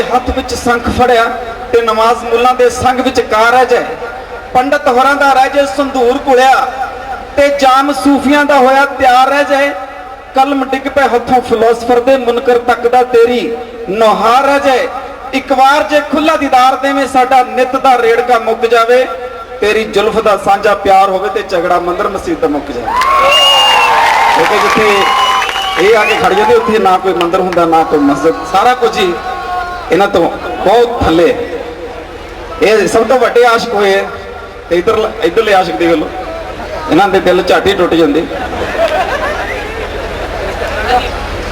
ਦੇ ਹੱਥ ਵਿੱਚ ਸੰਖ ਫੜਿਆ ਤੇ ਨਮਾਜ਼ ਮੁੱਲਾਂ ਦੇ ਸੰਗ ਵਿੱਚ ਕਾਰਜ ਹੈ। ਪੰਡਤ ਹੋਰਾਂ ਦਾ ਰਹਿ ਜੇ ਸੰਧੂਰ ਕੁਲਿਆ ਤੇ ਜਾਮ ਸੂਫੀਆਂ ਦਾ ਹੋਇਆ ਤਿਆਰ ਰਹਿ ਜਾਏ। ਕਲਮ ਡਿੱਗ ਪਏ ਹੱਥੋਂ ਫਿਲਾਸਫਰ ਦੇ ਮੁਨਕਰ ਤੱਕਦਾ ਤੇਰੀ ਨੁਹਾਰ ਰਹਿ ਜਾਏ। ਇੱਕ ਵਾਰ ਜੇ ਖੁੱਲਾ ਦੀਦਾਰ ਦੇਵੇਂ ਸਾਡਾ ਨਿਤ ਦਾ ਰੇੜਕਾ ਮੁੱਕ ਜਾਵੇ। ਤੇਰੀ ਜ਼ੁਲਫ ਦਾ ਸਾਂਝਾ ਪਿਆਰ ਹੋਵੇ ਤੇ ਝਗੜਾ ਮੰਦਰ ਮਸਜਿਦ ਦਾ ਮੁੱਕ ਜਾਵੇ। ਕਿਉਂਕਿ ਜਿੱਥੇ ਇਹ ਆ ਕੇ ਖੜ ਜਾਂਦੇ ਉੱਥੇ ਨਾ ਕੋਈ ਮੰਦਰ ਹੁੰਦਾ ਨਾ ਕੋਈ ਮਸਜਿਦ, ਸਾਰਾ ਕੁਝ ਹੀ ਇਹਨਾਂ ਤੋਂ ਬਹੁਤ ਥੱਲੇ। ਇਹ ਸਭ ਤੋਂ ਵੱਡੇ ਆਸ਼ਿਕ ਹੋਏ ਤੇ ਇੱਧਰਲੇ ਆਸ਼ਿਕ ਦੇ ਵੱਲੋਂ ਇਹਨਾਂ ਦੇ ਦਿਲ ਝਾਟੀ ਟੁੱਟ ਜਾਂਦੇ।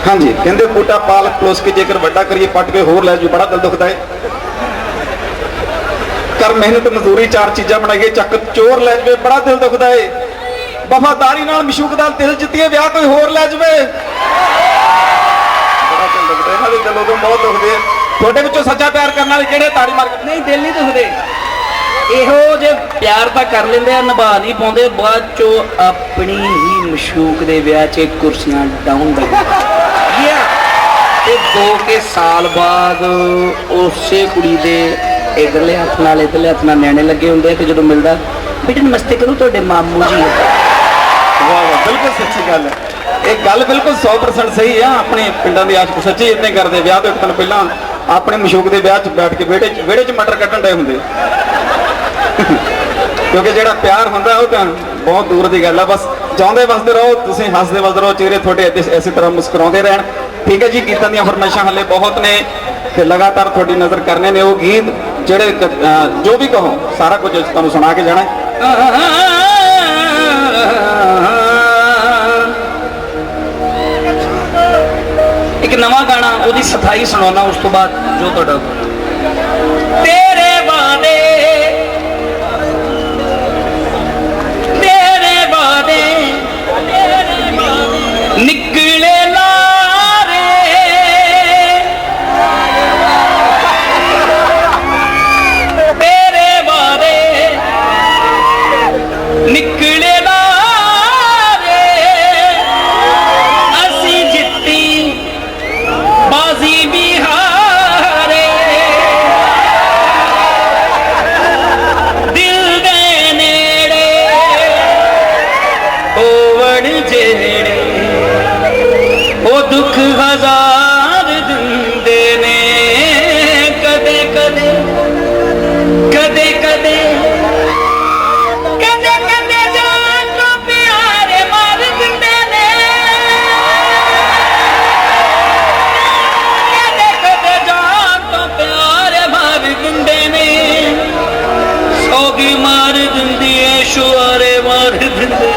ਹਾਂਜੀ, ਕਹਿੰਦੇ ਬੂਟਾ ਪਾਲਕ ਪਲੋਸ ਕੇ ਜੇਕਰ ਵੱਡਾ ਕਰੀਏ ਪੱਟ ਕੇ ਹੋਰ ਲੈ ਜੂ ਬੜਾ ਦਿਲ ਦੁਖਦਾ ਹੈ। ਕਰ ਮਿਹਨਤ ਮਜ਼ਦੂਰੀ ਚਾਰ ਚੀਜ਼ਾਂ ਬਣਾਈਏ ਚੱਕ ਚੋਰ ਲੈ ਜਵੇ ਬੜਾ ਦਿਲ ਦੁਖਦਾ ਹੈ। ਵਫਾਦਾਰੀ ਨਾਲ ਮਸ਼ੂਕ ਦਾ ਦਿਲ ਜਿੱਤੀਏ ਵਿਆਹ ਕੋਈ ਹੋਰ ਲੈ ਜਵੇ ਬੜਾ ਦਿਲ ਦੁਖਦਾ। ਇਹਨਾਂ ਦੇ ਦਿਲ ਉਦੋਂ ਬਹੁਤ ਦੁਖਦੇ ਆ। ਤੁਹਾਡੇ ਵਿੱਚੋਂ ਸੱਚਾ ਪਿਆਰ ਕਰਨ ਵਾਲੇ ਕਿਹੜੇ? ਤਾੜੀ ਮਾਰ ਕੇ। ਨਹੀਂ, ਦਿਲ ਨਹੀਂ ਦੁਖਦੇ। ਇਹੋ ਜੇ ਪਿਆਰ ਤਾਂ ਕਰ ਲੈਂਦੇ ਆ, ਨਿਭਾ ਨਹੀਂ ਪਾਉਂਦੇ, ਬਾਅਦ ਚੋਂ ਆਪਣੀ ਹੀ ਮਸ਼ੂਕ ਦੇ ਵਿਆਹ 'ਚ ਕੁਰਸੀਆਂ ਡਾਊਨ ਲੱਗੀਆਂ ਤੇ 2 ਸਾਲ ਬਾਅਦ ਉਸੇ ਕੁੜੀ ਦੇ ਇਧਰਲੇ ਹੱਥ ਨਾਲ ਨਿਆਣੇ ਲੱਗੇ ਹੁੰਦੇ ਆ ਤੇ ਜਦੋਂ ਮਿਲਦਾ ਬੇਟੇ ਨਮਸਤੇ ਕਰੋ ਤੁਹਾਡੇ ਮਾਮੂ ਜੀ। ਵਾਹ ਵਾਹ, ਬਿਲਕੁਲ ਸੱਚੀ ਗੱਲ ਹੈ। ਇਹ ਗੱਲ ਬਿਲਕੁਲ 100% ਸਹੀ ਆ। ਆਪਣੇ ਪਿੰਡਾਂ ਦੇ ਆਸ਼ਕ ਸੱਚੀ ਇਦਾਂ ਕਰਦੇ। ਵਿਆਹ ਤੋਂ ਇੱਕ ਦਿਨ ਪਹਿਲਾਂ ਆਪਣੇ ਮਸ਼ੂਕ ਦੇ ਵਿਆਹ 'ਚ ਬੈਠ ਕੇ ਵਿਹੜੇ 'ਚ ਮਟਰ ਕੱਢਣ ਡਏ ਹੁੰਦੇ। ਕਿਉਂਕਿ ਜਿਹੜਾ ਪਿਆਰ ਹੁੰਦਾ ਉਹ ਤਾਂ ਬਹੁਤ ਦੂਰ ਦੀ ਗੱਲ ਆ। ਬਸ ਚਾਹੁੰਦੇ ਵਸਦੇ ਰਹੋ, ਤੁਸੀਂ ਹੱਸਦੇ ਵਸਦੇ ਰਹੋ, ਚਿਹਰੇ ਤੁਹਾਡੇ ਇਸੇ ਤਰ੍ਹਾਂ ਮੁਸਕਰਾਉਂਦੇ ਰਹਿਣ। ਠੀਕ ਹੈ ਜੀ, ਗੀਤਾਂ ਦੀਆਂ ਫਰਮਾਇਸ਼ਾਂ ਹਲੇ ਬਹੁਤ ਨੇ ਤੇ ਲਗਾਤਾਰ ਤੁਹਾਡੀ ਨਜ਼ਰ ਕਰਨੇ ਨੇ ਉਹ ਗੀਤ ਜਿਹੜੇ ਜੋ ਵੀ ਕਹੋ ਸਾਰਾ ਕੁਝ ਤੁਹਾਨੂੰ ਸੁਣਾ ਕੇ ਜਾਣਾ। ਇੱਕ ਨਵਾਂ ਗਾਣਾ ਉਹਦੀ ਸਥਾਈ ਸੁਣਾਉਣਾ, ਉਸ ਤੋਂ ਬਾਅਦ ਜੋ ਤੁਹਾਡਾ ਤੇਰੇ ਵਾਦੇ ਨਿਕਲੇ ਲਾਰੇ ਤੇਰੇ ਵਾਦੇ ਨਿਕਲੇ ਲਾਰੇ ਅਸੀਂ ਜਿੱਤੀ ਬਾਜ਼ੀ ਵੀ ਹਾਰੇ ਦਿਲ ਦੇ ਨੇੜੇ ਹੋਵਣ ਜਿਹੜੇ ਉਹ ਦੁੱਖ ਹਜ਼ਾਰ ਦਿੰਦੇ ਨੇ ਕਦੇ ਕਦੇ ਕਦੇ ਕਦੇ ਕਦੇ ਕਦੇ ਜਾਨ ਤੋਂ ਪਿਆਰੇ ਮਾਰ ਦਿੰਦੇ ਨੇ ਕਦੇ ਕਦੇ ਜਾਨ ਤੋਂ ਪਿਆਰੇ ਮਾਰ ਦਿੰਦੇ ਨੇ ਸੋਗੀ ਮਾਰ ਦਿੰਦੀ ਏ ਸ਼ੁਆਰੇ ਮਾਰ ਦਿੰਦੇ।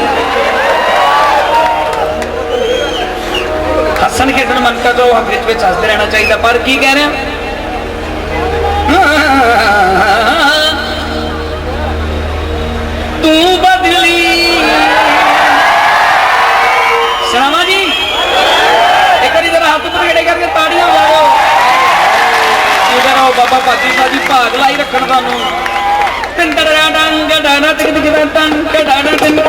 ਹੱਸਣ ਖੇਡਣ ਮਨ ਕਾ ਜੋ ਵਿੱਚ ਹੱਸਦੇ ਰਹਿਣਾ ਚਾਹੀਦਾ। ਪਰ ਕੀ ਕਹਿ ਰਿਹਾ ਤੂੰ ਬਦਲੀ ਸ਼ਰਮਾ ਜੀ ਇੱਕ ਵਾਰੀ ਜਰਾ ਹੱਥ ਉੱਪਰ ਖੜੇ ਕਰਕੇ ਤਾੜੀਆਂ ਵਜਾਓ। ਜਿੱਦਾਂ ਉਹ ਬਾਬਾ ਭਾਜੀ ਸਾਹਿਬ ਜੀ ਭਾਗ ਲਾਈ ਰੱਖਣ ਤੁਹਾਨੂੰ। ਟੰਡੜਾ ਡੰਗ ਡਾਣਾ ਟਿਕ ਟਿਕ ਟੰਗ ਡਾਣਾ ਟਿਕ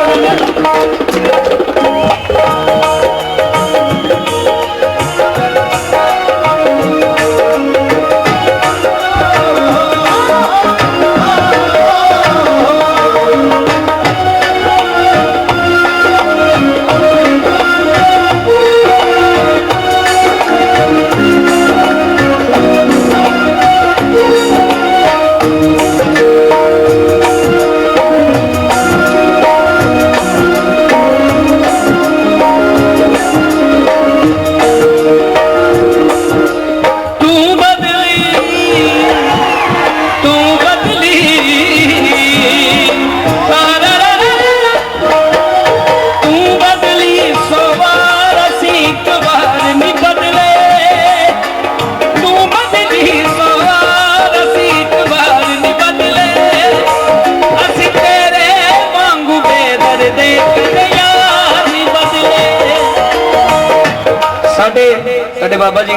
ਸਾਡੇ ਬਾਬਾ ਜੀ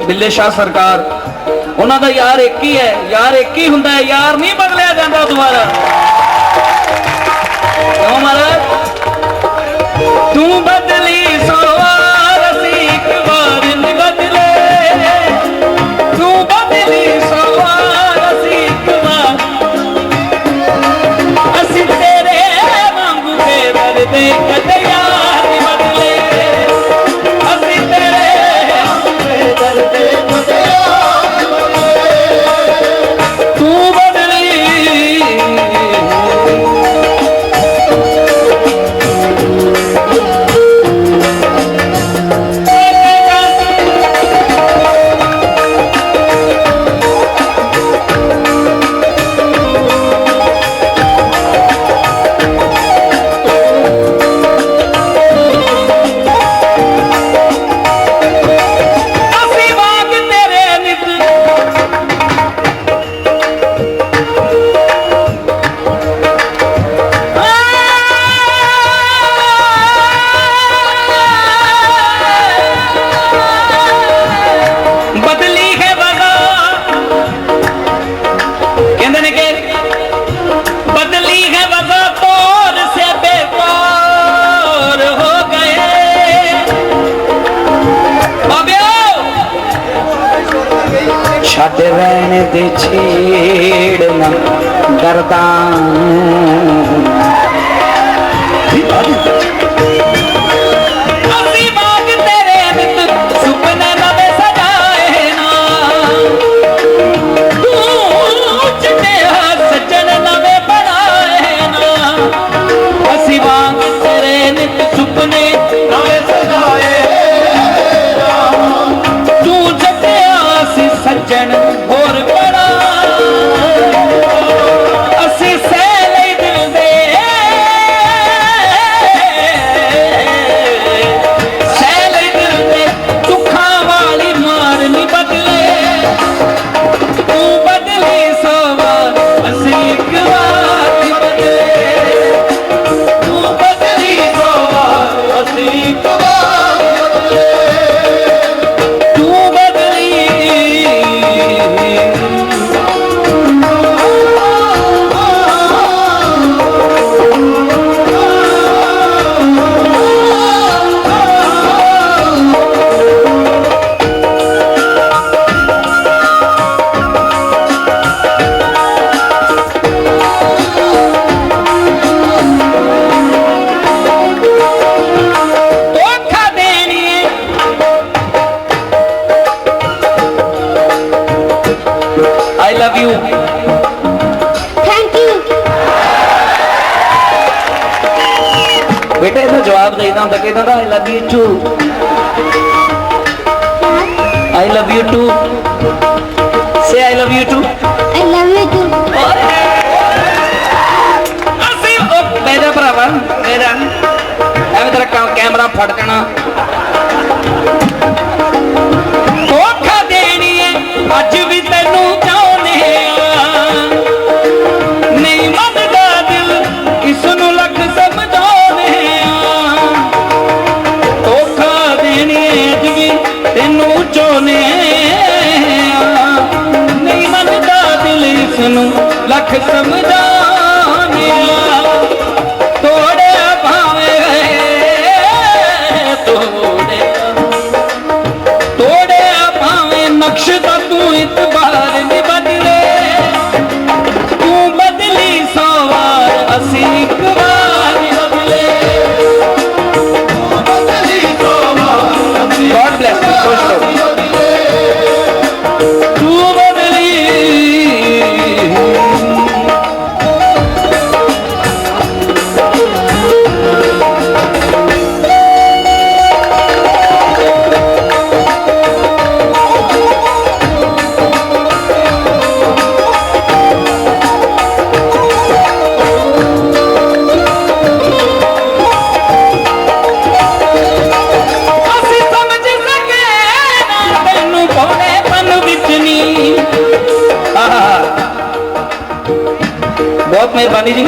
ਬਿੱਲੇ ਸ਼ਾਹ ਸਰਕਾਰ ਉਹਨਾਂ ਦਾ ਯਾਰ ਇੱਕ ਹੀ ਹੈ। ਯਾਰ ਇੱਕ ਹੀ ਹੁੰਦਾ ਹੈ, ਯਾਰ ਨਹੀਂ ਬਦਲਿਆ ਜਾਂਦਾ ਦੁਬਾਰਾ। ਕਿਉਂ ਮਹਾਰਾਜ ਤੂੰ ਬਦਲੀ ਸੋ ਵਾਰ ਅਸੀਂ ਇੱਕ ਵਾਰ ਨਹੀਂ ਬਦਲੇ ਤੂੰ ਬਦਲੀ ਤੇ ਕਦੇ ਯਾਰ ਨੀ ਬਦਲੇ ਅਸੀਂ ਤੇਰੇ ਦਰ ਤੇ ਕਦੇ ਯਾਰ ਤੂੰ ਬਦਲੀ ਅਸੀਂ ਵਾਂਗ ਤੇਰੇ ਨਿਤ ਬਦਲੀ ਹੈ ਵਜ਼ਾ ਕਹਿੰਦੇ ਨੇ ਕਿ ਬਦਲੀ ਹੈ ਵਜ਼ਾ ਤੋਰ ਸੇ ਬੇਕਾਰ ਹੋ ਗਏ ਬਾਬਿਓ ਛੱਡ ਰਹਿਣ ਦੇ ਛੇੜਨਾ ਗਰਦਾਨ ਅਸੀਂ ਬਾਗ ਤੇਰੇ ਨਿਤ ਸੁਪਨੇ ਨਵੇਂ ਸਜਾਏ ਨਾ ਤੂੰ ਚਿੱਟਿਆ ਸੱਜਣ ਨਵੇਂ ਬਣਾਏ ਨਾ ਅਸੀਂ ਬਾਗ ਤੇਰੇ ਨਿਤ ਸੁਪਨੇ ਨਵੇਂ ਸਜਾਏ ਤੂੰ ਚਿੱਟਿਆ ਸੀ ਸੱਜਣ ਹੋਰ ਬੜਾ ਅਸੀਂ ਸਹਿ ਲਈ ਦਿਲ ਦੇ ਸਹਿ ਲਈ ਦਿਲ ਦੇ ਦੁੱਖਾਂ ਵਾਲੀ ਮਾਰ ਨੀ ਬਦਲੇ ਤੂੰ ਬਦਲੀ ਸੋ ਵਾਰ ਅਸੀਂ ਇੱਕ ਵਾਰ ਨੀ ਬਦਲੇ ਤੂੰ ਬਦਲੀ ਸੋ ਵਾਰ ਅਸੀਂ ਇੱਕ ਵਾਰ ਤੂੰ ਬਦਲੀ ਧੋਖਾ ਦੇਣੀਏ I love you thank you ਬੇਟਾ ਇਹਦਾ ਜਵਾਬ ਦੇਈਦਾ ਹੁੰਦਾ ਕਿ ਇਹਦਾ I love you too I love you too say I love you too I love you too ਅਸੀਂ ਉਹ ਮੇਰਾ ਭਰਾਵਾ ਮੇਰਾ ਐਵੇਂ ਤੇਰਾ ਕੈਮਰਾ ਫੜ ਜਾਣਾ ਧੋਖਾ ਦੇਣੀਏ ਅੱਜ ਵੀ ਤੈਨੂੰ ਚਾਹੁੰਦੇ ਆ ਨਹੀਂ ਮੰਨਦਾ ਦਿਲ ਇਸ ਨੂੰ ਲੱਖ ਸਮਝਾਉਂਦੇ ਆ ਧੋਖਾ ਦੇਣੀਏ ਅੱਜ ਵੀ ਤੈਨੂੰ ਚਾਹੁੰਦੇ ਆ ਨਹੀਂ ਮੰਨਦਾ ਦਿਲ ਇਸ ਨੂੰ ਲੱਖ ਸਮਝਾਉਂਦੇ ਆ ਤੋੜਿਆ ਭਾਵੇਂ ਤੋੜਿਆ ਭਾਵੇਂ ਨਕਸ਼ ਦਾ ਤੂੰ ਇਤਬਾਰ ਨਹੀਂ ਬਦਲੇ ਤੂੰ ਬਦਲੀ ਸੌ ਵਾਰ ਅਸੀਂ ਇੱਕ ਵਾਰ ਨਹੀਂ ਬਦਲੇ ਬਦਲੀ ਤੋਵਾ ਅਸੀਂ ਗॉड ਬlesਸ ਯੂ ਖੁਸ਼ ਰਹੋ ਤੂੰ ਬਦਲੀ ਅਸੀਂ ਸਮਝ ਸਕੇ ਨਾ ਤੈਨੂੰ ਕੋਨੇ ਪਨ ਵਿੱਚ ਨੀ ਬਹੁਤ ਮਿਹਰਬਾਨੀ ਜੀ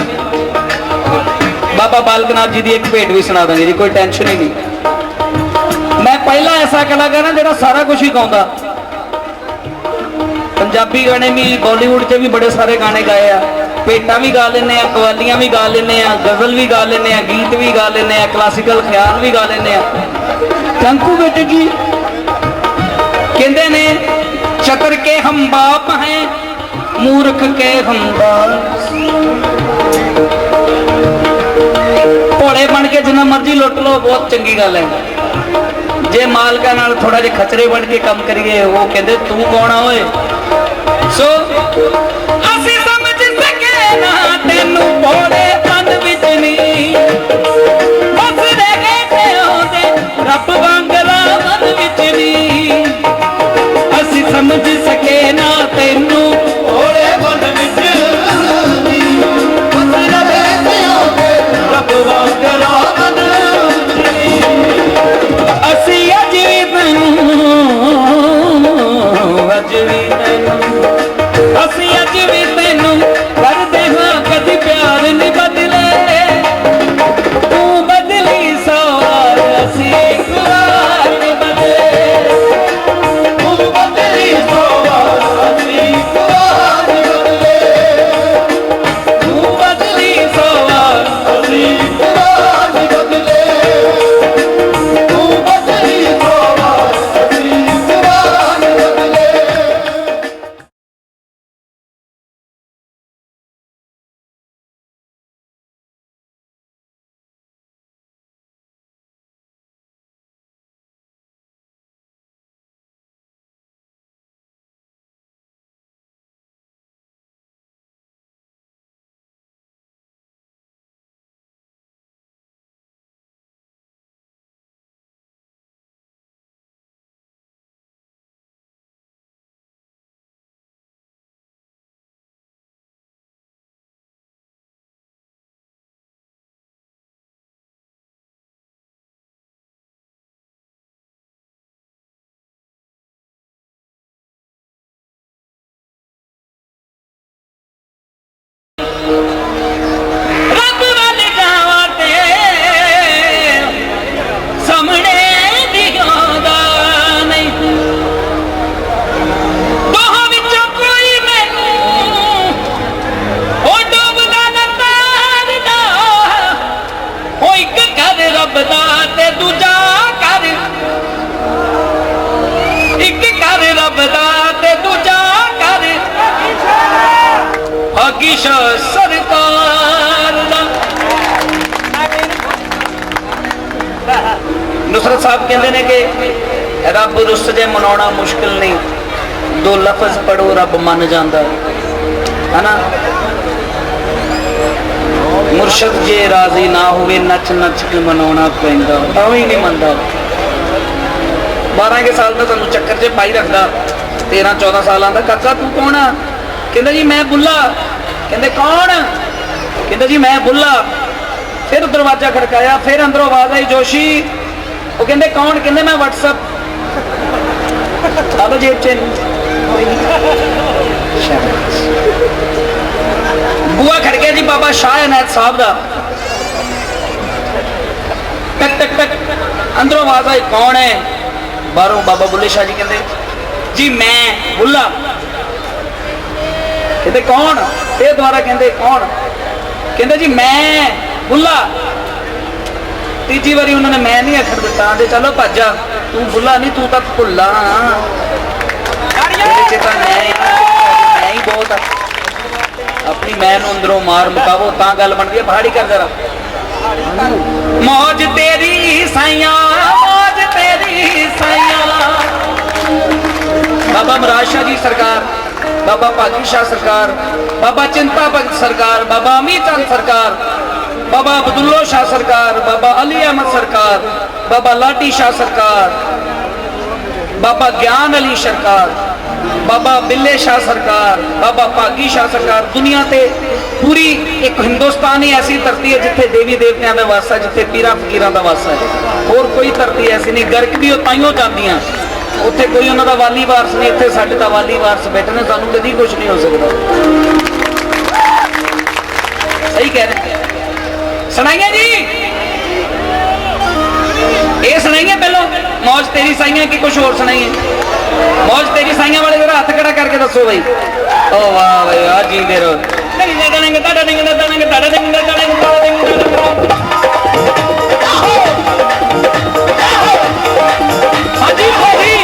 ਬਾਬਾ ਬਾਲਕ ਨਾਥ ਜੀ ਦੀ ਇੱਕ ਭੇਟ ਵੀ ਸੁਣਾ ਦਾਂਗੇ ਜੀ ਕੋਈ ਟੈਨਸ਼ਨ ਹੀ ਨਹੀਂ ਮੈਂ ਪਹਿਲਾ ਐਸਾ ਕਲਾਕਾਰ ਹਾਂ ਜਿਹੜਾ ਸਾਰਾ ਕੁਝ ਹੀ ਗਾਉਂਦਾ ਪੰਜਾਬੀ ਗਾਣੇ ਵੀ ਬਾਲੀਵੁੱਡ 'ਚ ਵੀ ਬੜੇ ਸਾਰੇ ਗਾਣੇ ਗਾਏ ਆ ਭੇਟਾਂ ਵੀ ਗਾ ਲੈਂਦੇ ਆ ਕਵਾਲੀਆਂ ਵੀ ਗਾ ਲੈਂਦੇ ਆ ਗਜ਼ਲ ਵੀ ਗਾ ਲੈਂਦੇ ਆ ਗੀਤ ਵੀ ਗਾ ਲੈਂਦੇ ਆ ਕਲਾਸੀਕਲ ਖਿਆਲ ਵੀ ਗਾ ਲੈਂਦੇ ਆ ਕੰਕੂ ਬੇਟੇ ਜੀ ਕਹਿੰਦੇ ਨੇ चतर के हम बाप हैं मूर्ख के हम दास भोले बन के जिन्ना मर्जी लुट लो बहुत चंगी गल है। जे मालका नाल थोड़ा जिहा खचरे बन के काम करिए वो कहते तू कौन आ ओए। सो असी समझ सके ना तेनू भोले मन विच नहीं बस रह गए ते ओदे रब वांगला मन विच नहीं। असी समझ सके ना तेनू भोले मन विच बस रहे ते ओदे रब वांगला मन विच असी अज भी तैनू असी अज भी तैनू करदे हां कदी प्यार नहीं बदले तू बदली सौ वार असी एक वार नहीं बदले तू बदली सौ वार असी एक वार नहीं बदले तू बदली सौ वार असी एक वार नहीं बदले तू बदली सौ वार असी एक वार नहीं बदले। रब वाल जावा ते सामने दिखदा नहीं दोहां विचों कोई मैनू ओ डूबदा न तारदा ओ इक कर रब दा ते दूजा कर इक कर रब दा ते दूजा कर हकीश सरकार दा। नुसरत साहब कहते हैं कि रब रुस जे मनाना मुश्किल नहीं दो लफज पढ़ो रब मन जाता है ना। मुर्शद जे राजी ना होवे नच नच के मनाना पैंदा तां भी नहीं मनदा। 12 के साल का तुहानू चक्कर च पाई रखदा 13-14 साल का काका तू कौन आ कहंदा जी मैं बुल्ला कहंदे कौन कहंदा जी मैं बुल्ला। फिर दरवाजा खड़काया फिर अंदरों आवाज आई जोशी वो कहंदे कौन कहंदे मैं व्हाट्सएप आलो जेब च बुआ खड़के जी बाबा शाह अनैत साहब दा टक टक टक अंदरों आवाज आई कौन है बाहरों बाबा बुल्ले शाह जी कहंदे जी मैं बुल्ला कहते कौन फिर दोबारा कहते कौन कहते जी मैं बुल्ला। तीजी बारी उन्होंने मैं नहीं आखर दिता आंदे चलो भज्जा तू बुल्ला नहीं तू तो भुल्ला मैं ही बहुत अपनी मैं अंदरों मार मुकावो ता गल बनती है पहाड़ी कर जरा मौज तेरी साइया मौज तेरी साइया। बाबा महाराज शाह जी सरकार बाबा भागी शाह सरकार बाबा चिंता भगत सरकार बाबा अमीर चंद सरकार बाबा अब्दुल्लो शाह सरकार बाबा अली अहमद सरकार बाबा लाटी शाह सरकार बाबा ज्ञान अली सरकार बाबा बिल्ले शाह सरकार बाबा भागी शाह सरकार। दुनिया ते पूरी एक हिंदुस्तान ही ऐसी धरती है जिथे देवी देवतियां का वास है जिथे पीरा फकीरां का वास है और कोई धरती ऐसी नहीं। गर्क भी ताइयों जांदियां उत्थे कोई उन्होंने वाली वारस नहीं इत्थे साडे तां वाली वारस बैठे ने सानू कदी कुछ नहीं हो सकता। सही कह रहे सुनाइए जी ये सुनाइए पहलो मौज तेरी साइयां की कुछ और सुनाइए मौज तेरी साइयां वाले जरा हाथ खड़ा करके दसो भाई। ओ वाह भाई वाह जी देरो हाँ जी भाई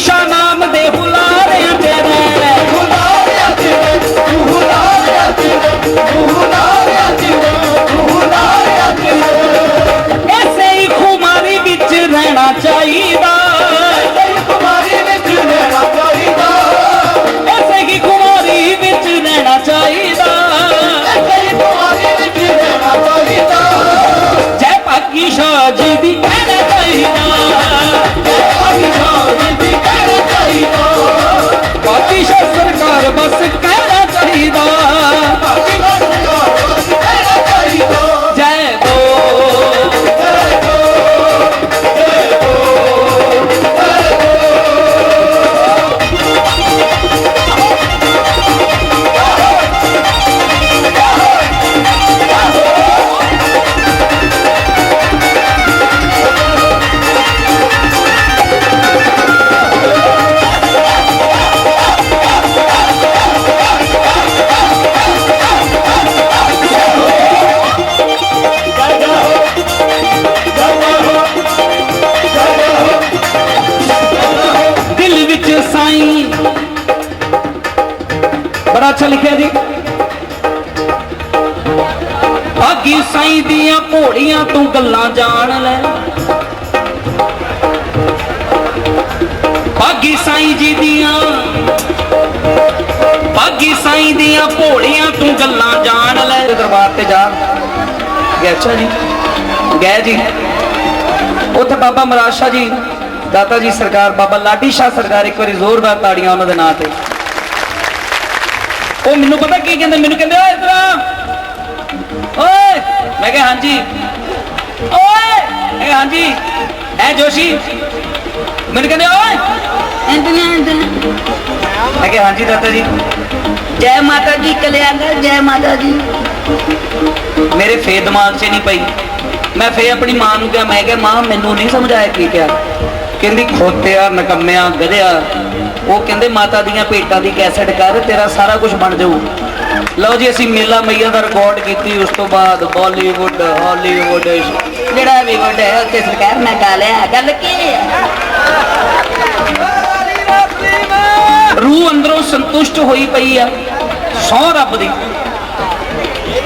ਪਾਤੀਸ਼ਾ ਨਾਮ ਦੇ ਹੁਲਾਰਿਆਂ ਤੇ ਰਹਿ ਹੁਲਾਰਿਆ ਤੇਰੇ ਤੂੰ ਹੁਲਾਰਿਆ ਤੇਰੇ ਤੂੰ ਹੁਲਾਰਿਆ ਤੇਰੇ ਤੂੰ ਹੁਲਾਰਿਆ ਤੇਰੇ ਐਸੇ ਹੀ ਖੁਮਾਰੀ ਵਿੱਚ ਰਹਿਣਾ ਚਾਹੀਦਾ ਸਹੀ ਕੁਮਾਰੀ ਵਿੱਚ ਰਹਿਣਾ ਚਾਹੀਦਾ ਐਸੇ ਹੀ ਖੁਮਾਰੀ ਵਿੱਚ ਰਹਿਣਾ ਚਾਹੀਦਾ ਸਹੀ ਕੁਮਾਰੀ ਵਿੱਚ ਰਹਿਣਾ ਚਾਹੀਦਾ ਜੈ ਭਾਗੀ ਸ਼ਾਹ ਜੀ ਦੀ ਕਹਿਣਾ ਚਾਹੀਦਾ ਭਾਗੀ ਸ਼ਾਹ ਦੀ ਕਹਿਣਾ ਚਾਹੀਦਾ ਭਾਗੀ ਸ਼ਾਹ ਸਰਕਾਰ ਬਸ ਕਹਿਣਾ ਚਾਹੀਦਾ ਭਾਗੀ ਸ਼ਾਹ ਬਸ ਕਹਿਣਾ ਚਾਹੀਦਾ ਜੈ ਬੋ दिल विच साईं बड़ा अच्छा लिखा जी भागी साईं दियां भोड़ियां तू गल्लां जान ले भागी साईं जी दियां भागी साईं दियां भोड़ियां तू गल्लां जान ले दरबार ते जा गए अच्छा जी गए जी उत्थे बाबा मराद शाह जी दाता जी सरकार बाबा लाडी शाह सरकार एक बारी जोरदार ताड़ियां उन्होंने नाम ते ਉਹ ਮੈਨੂੰ ਪਤਾ ਕੀ ਕਹਿੰਦੇ ਮੈਨੂੰ ਕਹਿੰਦੇ ਓਏ ਇਧਰ ਆ ਓਏ ਮੈਂ ਕਿਹਾ ਹਾਂਜੀ ਓਏ ਮੈਂ ਕਿਹਾ ਹਾਂਜੀ ਐ ਜੋਸ਼ੀ ਮੈਨੂੰ ਕਹਿੰਦੇ ਓਏ ਮੈਂ ਕਿਹਾ ਹਾਂਜੀ ਦਾਤਾ ਜੀ ਜੈ ਮਾਤਾ ਦੀ ਕਲਿਆਣਗੜ ਜੈ ਮਾਤਾ ਦੀ ਮੇਰੇ ਫੇ ਦਿਮਾਗ 'ਚ ਨਹੀਂ ਪਈ ਮੈਂ ਫੇ ਆਪਣੀ ਮਾਂ ਨੂੰ ਕਿਹਾ ਮੈਂ ਕਿਹਾ ਮਾਂ ਮੈਨੂੰ ਨਹੀਂ ਸਮਝ ਆਇਆ ਕੀ ਕਿਹਾ ਕਹਿੰਦੀ ਖੋਤਿਆ ਨਕੰਮਿਆ ਗਧਿਆ ਉਹ ਕਹਿੰਦੇ ਮਾਤਾ ਦੀਆਂ ਭੇਟਾਂ ਦੀ ਕੈਸਟ ਕਰ ਤੇਰਾ ਸਾਰਾ ਕੁਝ ਬਣ ਜਾਊ ਲਓ ਜੀ ਅਸੀਂ ਮੇਲਾ ਮਈਆ ਦਾ ਰਿਕਾਰਡ ਕੀਤੀ ਉਸ ਤੋਂ ਬਾਅਦ ਬਾਲੀਵੁੱਡ ਹਾਲੀਵੁੱਡ ਜਿਹੜਾ ਵੀ ਵੱਡ ਹੈ ਉੱਥੇ ਸਰਕਾਰ ਨੇ ਗਾ ਲਿਆ ਗੱਲ ਕੀ ਹੈ ਰੂਹ ਅੰਦਰੋਂ ਸੰਤੁਸ਼ਟ ਹੋਈ ਪਈ ਆ ਸਹੁੰ ਰੱਬ ਦੀ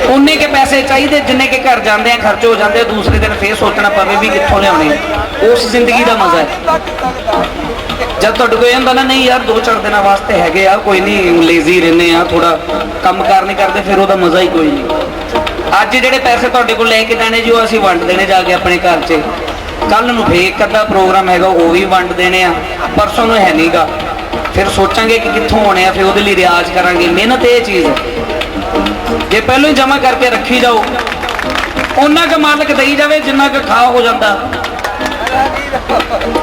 ਉਹਨੇ ਕੇ ਪੈਸੇ ਚਾਹੀਦੇ ਜਿੰਨੇ ਕੇ ਘਰ ਜਾਂਦੇ ਆ ਖਰਚ ਹੋ ਜਾਂਦੇ ਆ ਦੂਸਰੇ ਦਿਨ ਫੇਰ ਸੋਚਣਾ ਪਵੇ ਵੀ ਕਿੱਥੋਂ ਲਿਆਉਣੇ ਉਸ ਜ਼ਿੰਦਗੀ ਦਾ ਮਜ਼ਾ ਹੈ ਜਦ ਤੁਹਾਡੇ ਕੋਲ ਇਹ ਹੁੰਦਾ ਨਾ ਨਹੀਂ ਯਾਰ 2-4 ਦਿਨਾਂ ਵਾਸਤੇ ਹੈਗੇ ਆ ਕੋਈ ਨਹੀਂ ਲੇਜ਼ੀ ਰਹਿੰਦੇ ਆ ਥੋੜਾ ਕੰਮ ਕਾਰ ਨਹੀਂ ਕਰਦੇ ਫਿਰ ਉਹਦਾ ਮਜ਼ਾ ਹੀ ਕੋਈ ਨਹੀਂ ਅੱਜ ਜਿਹੜੇ ਪੈਸੇ ਤੁਹਾਡੇ ਕੋਲ ਲੈ ਕੇ ਜਾਣੇ ਜੀ ਉਹ ਅਸੀਂ ਵੰਡ ਦੇਣੇ ਜਾ ਕੇ ਆਪਣੇ ਘਰ 'ਚ ਕੱਲ ਨੂੰ ਫੇਰ ਇੱਕ ਅੱਧਾ ਪ੍ਰੋਗਰਾਮ ਹੈਗਾ ਉਹ ਵੀ ਵੰਡ ਦੇਣੇ ਆ ਪਰਸੋਂ ਨੂੰ ਹੈ ਨਹੀਂਗਾ ਫਿਰ ਸੋਚਾਂਗੇ ਕਿ ਕਿੱਥੋਂ ਆਉਣੇ ਆ ਫਿਰ ਉਹਦੇ ਲਈ ਰਿਆਜ਼ ਕਰਾਂਗੇ ਮਿਹਨਤ ਇਹ ਚੀਜ਼ ਹੈ ਜੇ ਪਹਿਲਾਂ ਹੀ ਜਮਾ ਕਰਕੇ ਰੱਖੀ ਜਾਓ ਉਹਨਾਂ ਕੁ ਮਾਲਕ ਦੇਈ ਜਾਵੇ ਜਿੰਨਾ ਕੁ ਖਾ ਹੋ ਜਾਂਦਾ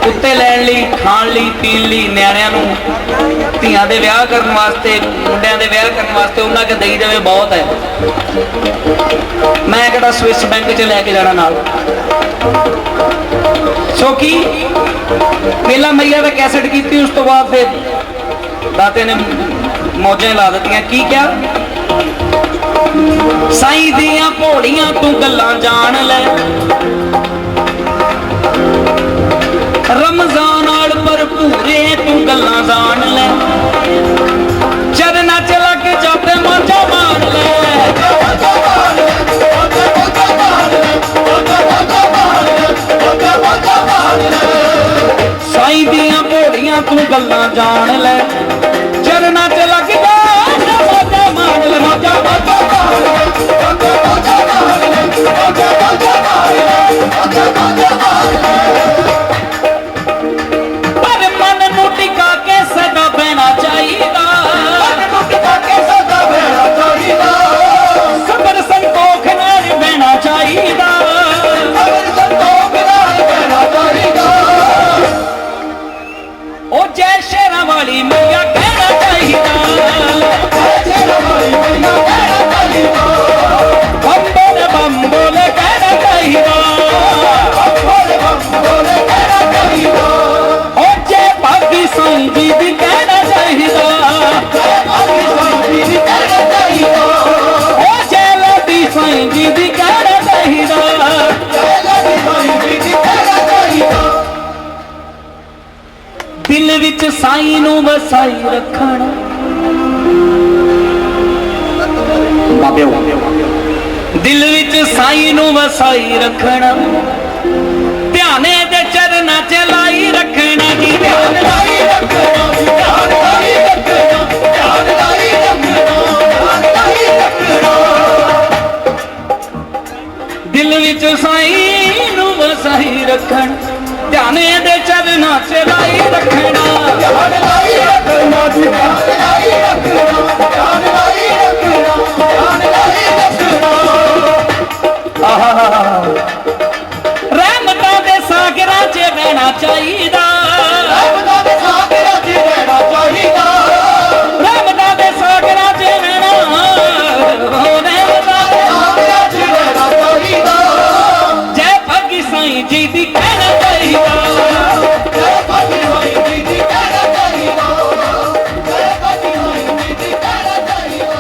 ਉੱਤੇ ਲੈਣ ਲਈ ਖਾਣ ਲਈ ਪੀਣ ਲਈ ਨਿਆਣਿਆਂ ਨੂੰ ਧੀਆਂ ਦੇ ਵਿਆਹ ਕਰਨ ਵਾਸਤੇ ਮੁੰਡਿਆਂ ਦੇ ਵਿਆਹ ਕਰਨ ਵਾਸਤੇ ਉਹਨਾਂ ਕੁ ਦੇਈ ਜਾਵੇ ਬਹੁਤ ਹੈ ਮੈਂ ਕਿਹੜਾ ਸਵਿਸ ਬੈਂਕ 'ਚ ਲੈ ਕੇ ਜਾਣਾ ਨਾਲ ਸੋ ਕੀ ਮੇਲਾ ਮਈਆ ਦਾ ਕੈਸਟ ਕੀਤੀ ਉਸ ਤੋਂ ਬਾਅਦ ਫਿਰ ਦਾਤੇ ਨੇ ਮੌਜਾਂ ਲਾ ਦਿੱਤੀਆਂ ਕੀ ਕਿਹਾ ਸਾਈਂ ਦੀਆਂ ਭੋੜੀਆਂ ਤੂੰ ਗੱਲਾਂ ਜਾਣ ਲੈ ਰਮਜ਼ਾਨ ਨਾਲ ਭਰਪੂਰੇ ਤੂੰ ਗੱਲਾਂ ਜਾਣ ਲੈ ਚਰਨਾਂ 'ਚ ਲੱਗ ਜਾ ਤੇ ਮੌਜਾਂ ਮਾਰ ਲੈ ਸਾਈਂ ਦੀਆਂ ਭੋੜੀਆਂ ਤੂੰ ਗੱਲਾਂ ਜਾਣ ਲੈ ਚਰਨਾਂ 'ਚ ਲੱਗ ਜਾ ਤੇ ਮੌਜਾਂ ਮਾਰ ਲੈ ਮੌਜਾਂ ਮਾਰ ਲੈ ਵਸਾਈ ਰੱਖਣਾ ਦਿਲ ਵਿੱਚ ਸਾਈਂ ਨੂੰ ਵਸਾਈ ਰੱਖਣਾ ਧਿਆਨੇ ਦੇ ਚਰਨਾਂ 'ਚ ਲਾਈ ਰੱਖਣਾ ਜੀ ਧਿਆਨ ਲਾਈ ਰੱਖਣਾ ਧਿਆਨ ਲਾਈ ਰੱਖਣਾ ਧਿਆਨ ਲਾਈ ਰੱਖਣਾ ਧਿਆਨ ਲਾਈ ਰੱਖਣਾ ਦਿਲ ਵਿੱਚ ਸਾਈਂ ਨੂੰ ਵਸਾਈ ਰੱਖਣ ਧਿਆਨੇ ਦੇ ਚਰਨਾਂ 'ਚ ਲਾਈ ਰੱਖਣਾ ਧਿਆਨ ਲਾਈ ਰੱਖਣਾ ਧਿਆਨ ਲਾਈ ਰੱਖਣਾ ਧਿਆਨ ਲਾਈ ਰੱਖਣਾ ਧਿਆਨ ਲਾਈ ਰੱਖਣਾ ਰਹਿਮਤਾਂ ਦੇ ਸਾਗਰਾਂ 'ਚ ਰਹਿਣਾ ਚਾਹੀਦਾ ਰਹਿਮਤਾਂ ਦੇ ਸਾਗਰਾਂ 'ਚ ਰਹਿਣਾ ਚਾਹੀਦਾ ਰਹਿਮਤਾਂ ਦੇ ਸਾਗਰਾਂ 'ਚ ਰਹਿਣਾ ਰਹਿਮਤਾਂ ਦੇ ਸਾਗਰਾਂ 'ਚ ਰਹਿਣਾ ਚਾਹੀਦਾ ਜੈ ਭਾਗੀ ਸਾਈਂ ਜੀ ਦੀ ਕਹਿਣਾ ਚਾਹੀਦਾ ਜੈ ਭਾਗੀ ਸਾਈਂ ਜੀ ਦੀ ਕਹਿਣਾ ਚਾਹੀਦਾ ਜੈ ਭਾਗੀ ਸਾਈਂ ਜੀ ਦੀ ਕਹਿਣਾ ਚਾਹੀਦਾ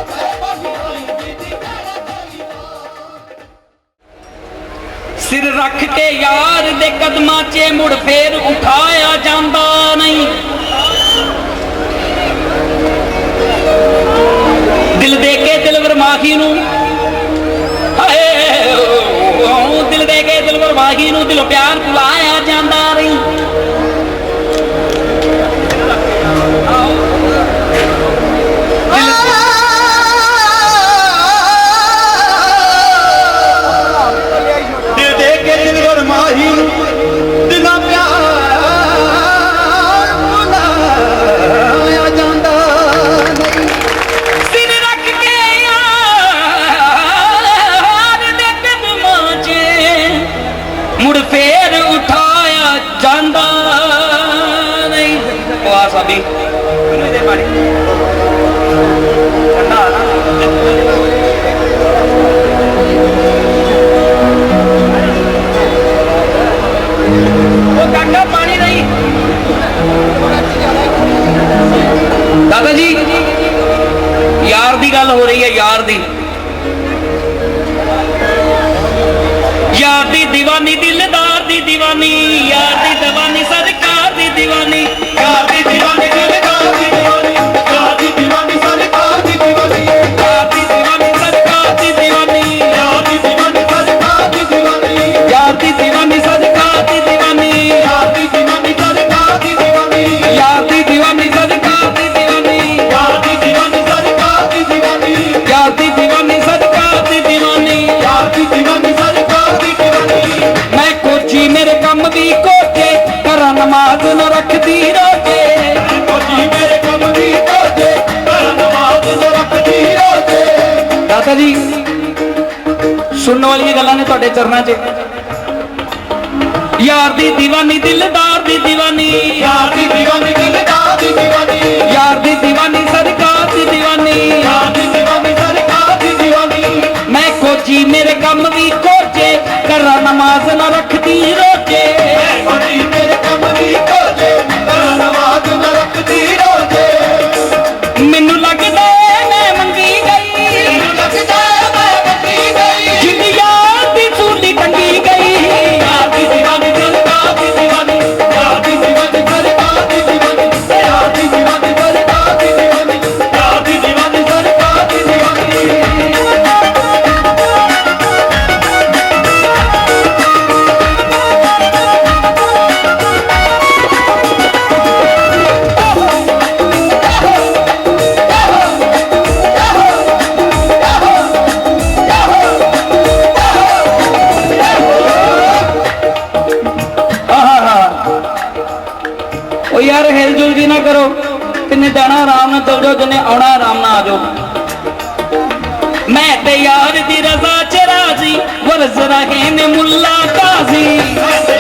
ਜੈ ਭਾਗੀ ਸਾਈਂ ਜੀ ਦੀ ਕਹਿਣਾ ਚਾਹੀਦਾ ਸਿਰ ਰੱਖ ਕੇ ਯਾਰ ਦੇ ਕਦਮਾਂ 'ਚ ਮੁੜ ਫੇਰ ਉਠਾਇਆ ਜਾਂਦਾ ਨਹੀਂ ਦਿਲ ਦੇ ਕੇ ਦਿਲਵਰ ਮਾਹੀ ਨੂੰ ਹਾਏ ਦਿਲ ਦੇ ਕੇ ਦਿਲਵਰ ਮਾਹੀ ਨੂੰ ਦਿਲ ਪਿਆਰ ਭੁਲਾਇਆ ਜਾਂਦਾ ਨਹੀਂ ਦਿਲ ਦੇ ਕੇ ਦਿਲਵਰ ਮਾਹੀ ਦਿਲਾਂ ਪਿਆਰ ਭੁਲਾਇਆ ਜਾਂਦਾ ਨਹੀਂ ਸਿਰ ਰੱਖ ਕੇ ਯਾਰ ਦੇ ਕਦਮਾਂ 'ਚ ਮੁੜ ਫੇਰ ਉਠਾਇਆ ਜਾਂਦਾ ਨਹੀਂ ਵਾਹ ਸਾਬੀ ਮੈਨੂੰ ਇਹਦੇ ਬਾਰੇ ਠੰਡਾ ਨਾ ਉਹ ਕਾਕਾ ਪਾਣੀ ਨਹੀਂ ਦਾਦਾ ਜੀ ਯਾਰ ਦੀ ਗੱਲ ਹੋ ਰਹੀ ਹੈ ਯਾਰ ਦੀ दीवानी दिलदार दी दीवानी यार दी दीवानी सरकार दी दीवानी यार दी दीवानी दिलदार दी दीवानी यार दी दीवानी सरकार दी दीवानी यार दी दीवानी सरकार दी दीवानी यार दी दीवानी सरकार दी दीवानी यार दी दीवानी सरकार दी दीवानी यार दी दीवानी सरकार दी दीवानी यार दी दीवानी सरकार दी दीवानी यार दी दीवानी सरकार दी दीवानी यार दी दीवानी सरकार दी दीवानी यार दी दीवानी सरकार दी दीवानी मैं कोची मेरे कम दी कोचे कर नमाज न रखती रोजे कोची मेरे कम दी कोचे कर नमाज न रखती रोजे दादा जी सुनने वाली गल्लां ने तुहाडे चरणां 'ਚ यार दी दीवानी दिलदार दी दीवानी यार दी दीवानी दिलदार दी दीवानी यार दी दीवानी सरकार दी दीवानी यार दी दीवानी सरकार दी दीवानी मैं कोची मेरे कम भी कोचे कर नमाज न रखती रोजे कोची मेरे कम दी कोचे कर नमाज न रखती रोजे मैनू लगदा मैं मंगी गई लगदा मैं मंगी गई जिंद यार दी चूली टंगी गई यार दी दीवानी सरकार दी दीवानी यार दी दीवानी सरकार दी दीवानी यार दी दीवानी सरकार दी दीवानी यार दी दीवानी सरकार दी दीवानी ओ यार हिलजुल जी ना करो तिन्ने जाना आराम ना चल जाओ जिन्ने आना आराम ना आ जाओ मैं ते यार दी रजा च राजी वर्ज रहे ने मुल्ला काजी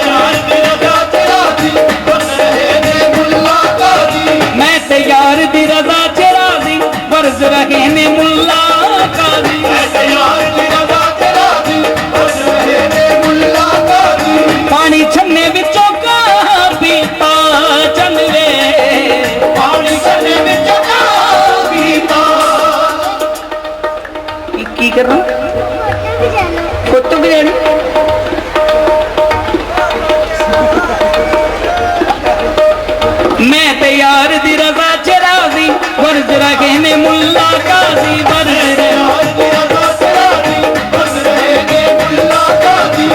यार दी रजा च राजी वर्ज रहे ने मुल्ला काजी मैं ते यार दी रजा च राजी वर्ज रहे ने मुल्ला काजी यार दी रजा च राजी वर्ज रहे ने मुल्ला काजी पानी छन्ने विचों का पीता चल वे पानी छन्ने विचों का पीता की कर रहा कुत्तों की देनी मैं ते यार गए ने मुल्ला काजी बर यार की रजा चढ़ा दी बस रहेंगे मुल्ला काजी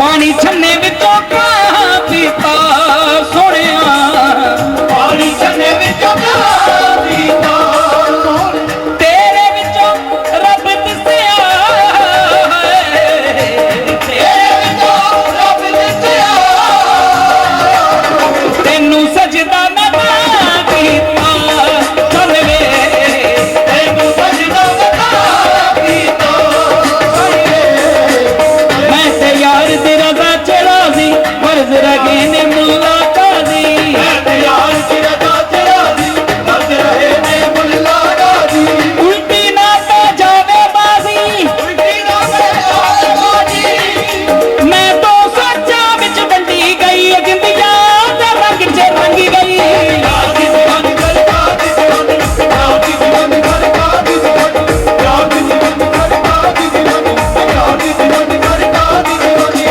पानी छन्ने विचों कहाँ पीता सोनिया पानी चने विचों कहाँ पीता तेरे विचों रब दिसिया तेरे विचों रब दिसिया तेनू सजदा मैं कीता चल वे तेनू सजदा मैं कीता मैं ते यार दी रजा चढ़ा दी मर्ज रगे ने मुल्ला काजी यार की रजा चढ़ा दी बस रहेंगे मुल्ला काजी उल्टी ना तो जावे बाजी उल्टी ना जाए बाजी मैं तो सच्चा विच वंडी गई जिंदिया ते रंग च रंगी गई यार की दीवानी कर काजी दीवानी यार की दीवानी कर काजी दीवानी यार की दीवानी कर काजी दीवानी यार की दीवानी कर काजी दीवानी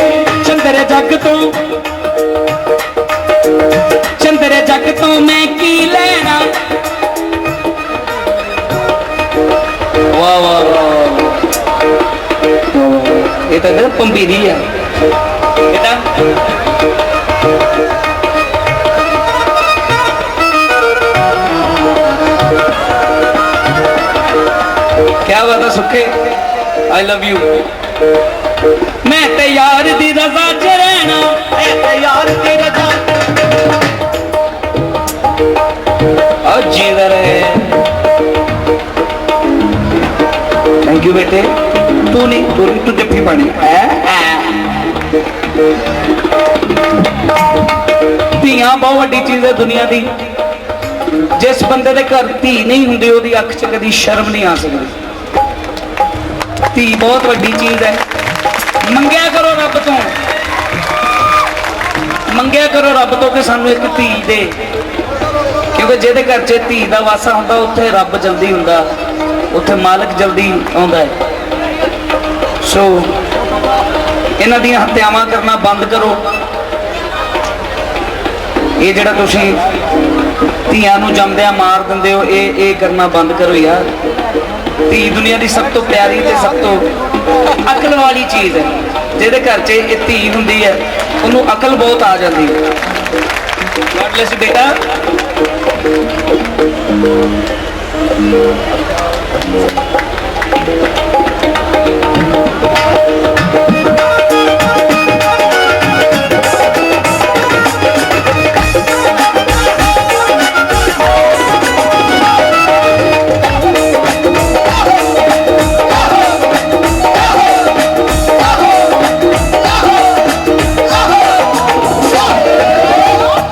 चंद्र जग तो मैं की लेना वाह वाह वाह ये तो मेरा पंबीरी है बेटा क्या बात है सुखे आई लव यू मैं ते यार दी रजा च रहना यार की रजा और जीदा रहे थैंक यू बेटे तू नहीं तू जफ्फी पानी ਧੀਆਂ बहुत ਵੱਡੀ चीज है दुनिया दी जिस बंदे दे घर धी नहीं हुंदी ओदी अख च कदी शर्म नहीं आ सकदी धी बहुत ਵੱਡੀ चीज है ਮੰਗਿਆ ਕਰੋ ਰੱਬ ਤੋਂ ਮੰਗਿਆ ਕਰੋ ਰੱਬ ਤੋਂ ਕਿ ਸਾਨੂੰ ਇੱਕ ਧੀ ਦੇ ਕਿਉਂਕਿ ਜਿਹਦੇ ਘਰ 'ਚ ਧੀ ਦਾ ਵਾਸਾ ਹੁੰਦਾ ਉੱਥੇ ਰੱਬ ਜਲਦੀ ਹੁੰਦਾ ਉੱਥੇ ਮਾਲਕ ਜਲਦੀ ਆਉਂਦਾ ਹੈ ਸੋ ਇਹਨਾਂ ਦੀਆਂ ਹੱਤਿਆਵਾਂ ਕਰਨਾ ਬੰਦ ਕਰੋ ਇਹ ਜਿਹੜਾ ਤੁਸੀਂ ਧੀਆਂ ਨੂੰ ਜੰਮਦਿਆਂ ਮਾਰ ਦਿੰਦੇ ਹੋ ਇਹ ਕਰਨਾ ਬੰਦ ਕਰੋ ਯਾਰ ਧੀ ਦੁਨੀਆ ਦੀ ਸਭ ਤੋਂ ਪਿਆਰੀ ਤੇ ਸਭ ਤੋਂ ਅਕਲ ਵਾਲੀ ਚੀਜ਼ ਹੈ ਜਿਹਦੇ ਘਰ 'ਚ ਇਹ ਧੀ ਹੁੰਦੀ ਹੈ ਉਹਨੂੰ ਅਕਲ ਬਹੁਤ ਆ ਜਾਂਦੀ ਹੈ ਗॉड ब्लेस यू बेटा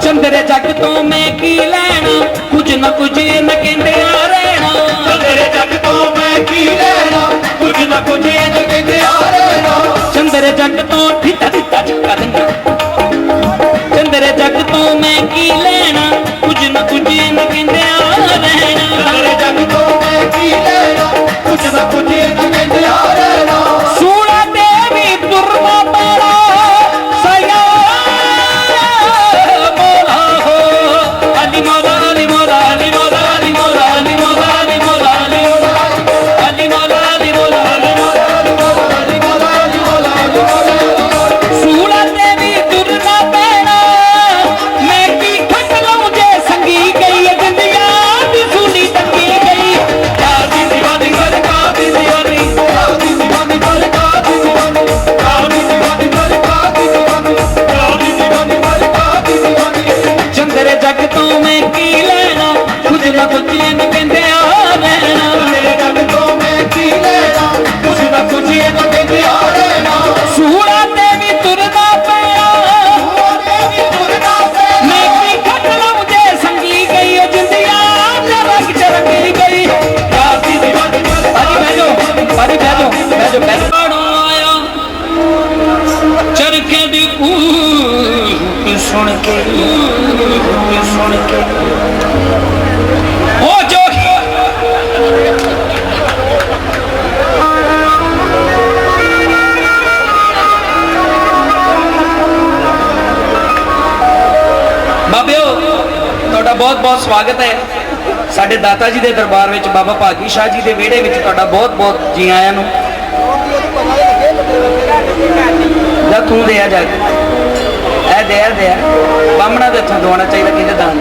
चंद्रे जग तो मैं की लेना कुछ न कुछ न कहते आ रहना तेरे जग तो मैं की लेना कुछ न कुछ न कहते आ रहना चंद्रे जग तो ठिता ठिता झटका देंगे चंद्रे जग तो मैं की लेना कुछ न कुछ न कहते आ रहना तेरे जग तो मैं की लेना कुछ न कुछ न कहते आ रहना सूरा देवी दुर्गा पारा सया मोला हो अली मौला अली मौला अली मौला अली मौला अली मौला अली मौला अली मौला अली मौला अली मौला सूरा देवी दुर्गा पारा मैं की खट लऊं जे संगी गई जिंदिया दी सुनी तकी गई यार दी दीवानी कर का दी दीवानी यार की दीवानी कर काजी दीवानी यार की दीवानी कर काजी दीवानी यार की दीवानी कर काजी दीवानी चंद्र जग तो मैं की लेना कुछ न कुछ न कहते आ रहना तेरे जग तो मैं की लेना कुछ न कुछ न कहते आ रहना सूरा देवी तुरदा पया देवी दुर्गा से मैं की खट लऊं जे संगी गई ओ जिंदिया रंग चरंगी गई यार की दीवानी कर अरे बैठो आया चरखे दी कूक सुन के ओ जो बाबियो ਤੁਹਾਡਾ ਬਹੁਤ ਬਹੁਤ ਸਵਾਗਤ ਹੈ ਸਾਡੇ ਦਾਤਾ ਜੀ ਦੇ ਦਰਬਾਰ ਵਿੱਚ ਬਾਬਾ ਭਾਗੀ ਸ਼ਾਹ ਜੀ ਦੇ ਵਿਹੜੇ ਵਿੱਚ ਤੁਹਾਡਾ ਬਹੁਤ ਬਹੁਤ ਜੀ ਆਇਆਂ ਨੂੰ। ਜਾ ਤੂੰ ਦੇ ਆ ਜਾ ਕੇ ਇਹ ਦੇ ਆ ਬਾਹਮਣਾ ਦੇ ਹੱਥੋਂ ਦਵਾਉਣਾ ਚਾਹੀਦਾ ਕਿਹਦੇ ਦਾਨ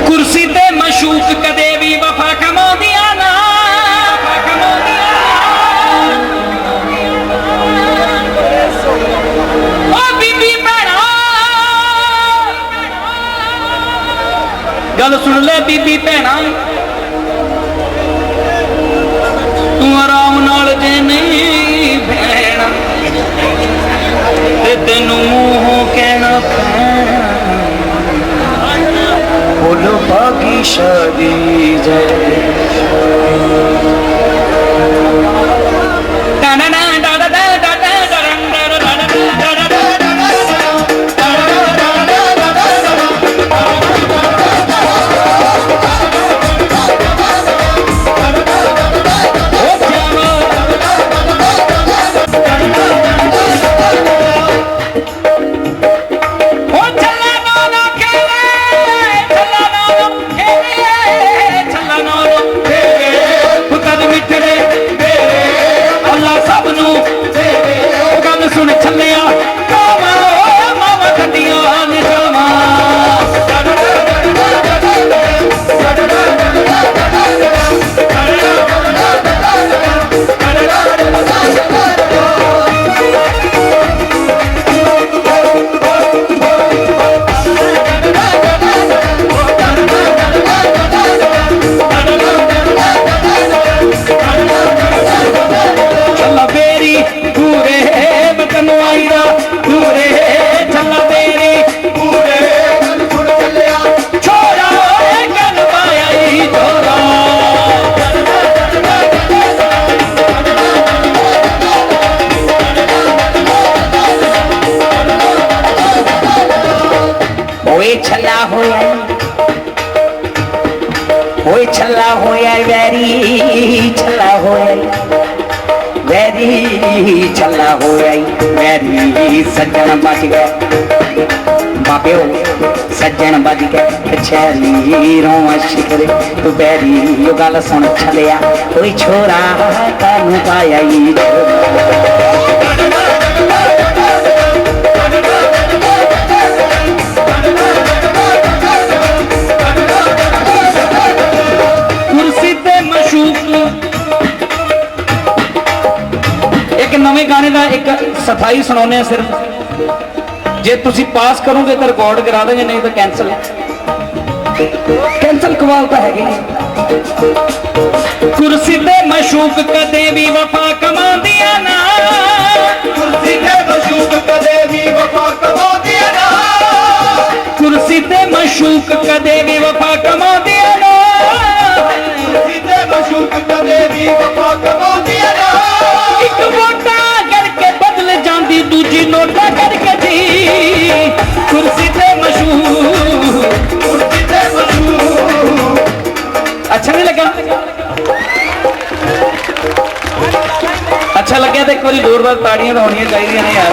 ਕੁਰਸੀ ਤੇ ਮਸ਼ੂਕ ਕਦੇ ਵੀ ਵਫਾ ਕਮਾਉਂਦੀਆਂ ਨਾ ਓ ਬੀਬੀ ਭੈਣਾ ਗੱਲ ਸੁਣ ਲੈ ਬੀਬੀ ਭੈਣਾ ਤੂੰ ਆਰਾਮ ਨਾਲ ਜੇ ਨਹੀਂ ਭੈਣਾ ਤੇ ਤੈਨੂੰ ਮੂੰਹੋਂ ਕਹਿਣਾ ਪੈਣਾ ਬੋਲੋ ਭਾਗੀ ਸ਼ਾਦੀ ਜੈ ਛੱਲਾ ਹੋਇਆ ਵੈਰੀ ਛੱਲਾ ਹੋਇਆ ਵੈਰੀ ਛੱਲਾ ਹੋਇਆ ਵੈਰੀ ਸੱਜਣ ਬਚ ਗਿਆ ਬਾਬਿਓ ਸੱਜਣ ਬਚ ਗਿਆ ਛੈਲੀ ਰੋਂ ਸ਼ਿਕਰੇ ਤੂੰ ਬੈਰੀ ਉਹ ਗੱਲ ਸੁਣ ਛੱਲਿਆ ਕੋਈ ਛੋਰਾ ਕਾਨੂੰ ਪਾਇਆ ਈ नवे गाने का एक सफाई सुनाने सिर्फ जे तुसी पास करोगे तो रिकॉर्ड करा देंगे नहीं तो कैंसल कवाल तो है कुर्सी ते मशूक कदे भी वफा कमांदिया ना कुर्सी ते मशूक कदे भी वफा कमांदिया ना कुर्सी ते मशूक कदे भी वफा कमांदिया ना कुर्सी ते मशूक कदे भी वफा कमांदिया ना एक वोटा करके बदल जाती दूजी नोटा करके जी कुर्सी ते मशहूर कुर्सी ते मशहूर अच्छा नहीं लगा अच्छा लगे तो एक बार जोरदार ताड़ियां तो होनी चाहिए ने यार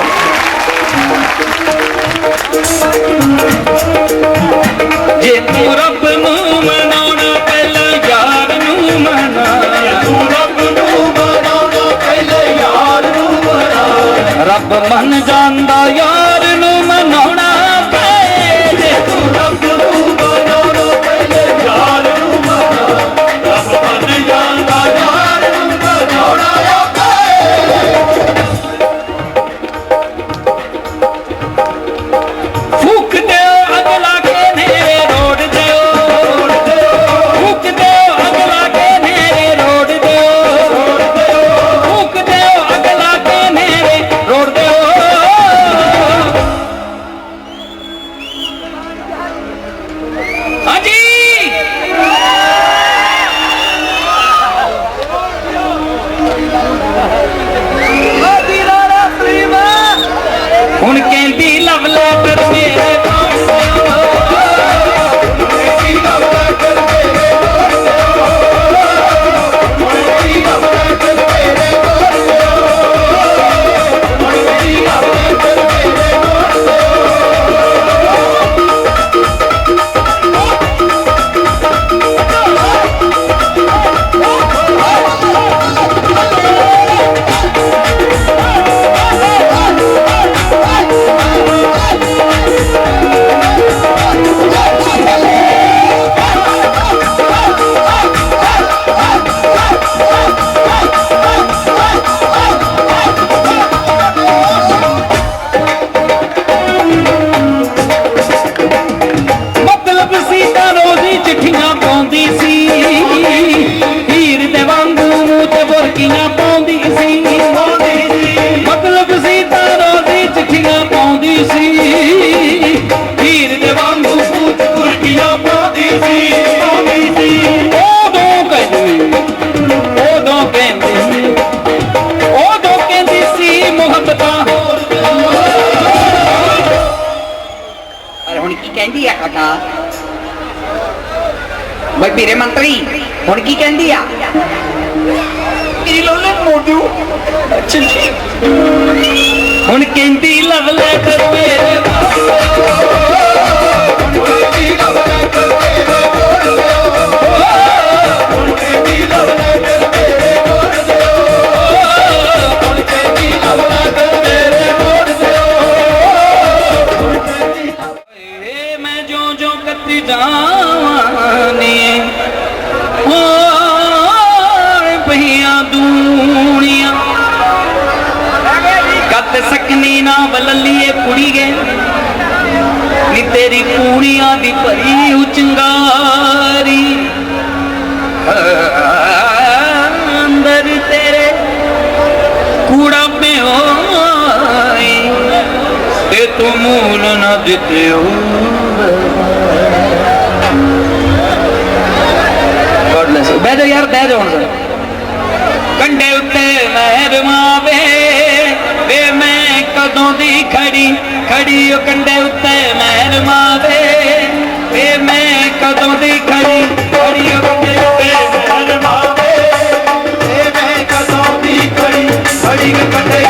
जे तू रब नू मनाउणा पहला यार नू मना तू रब नू मनाउणा पहले यार नू मना रब मन जांदा यार नू मनाउणा पए जे तू रब नू मनाउणा पहले यार नू मना रब मन जांदा यार नू मनाउणा फूक दे अगला के नेरे रोड दे फूक दे अगला के नेरे रोड दे फूक दे अगला के नेरे रोड दे कहती है काका भाई मेरे मंत्री हुण की कहती है मेरी लोले मोड़ दू अच्छा हुण कहती लव लेटर मेरे सकनी ना बल्लिए कुड़ी गे नी तेरी पूड़िया दी भरी उचंगारी अंदर तेरे कूड़ा में हो ते तू मूल न देते हो बह जाओ यार बह जाओ कंडे उत्ते महर मावे वे मैं कदों दी खड़ी खड़ी ओ कंडे उत्ते महर मावे वे मैं कदों दी खड़ी खड़ी ओ कंडे उत्ते महर मावे वे मैं कदों दी खड़ी खड़ी ओ कंडे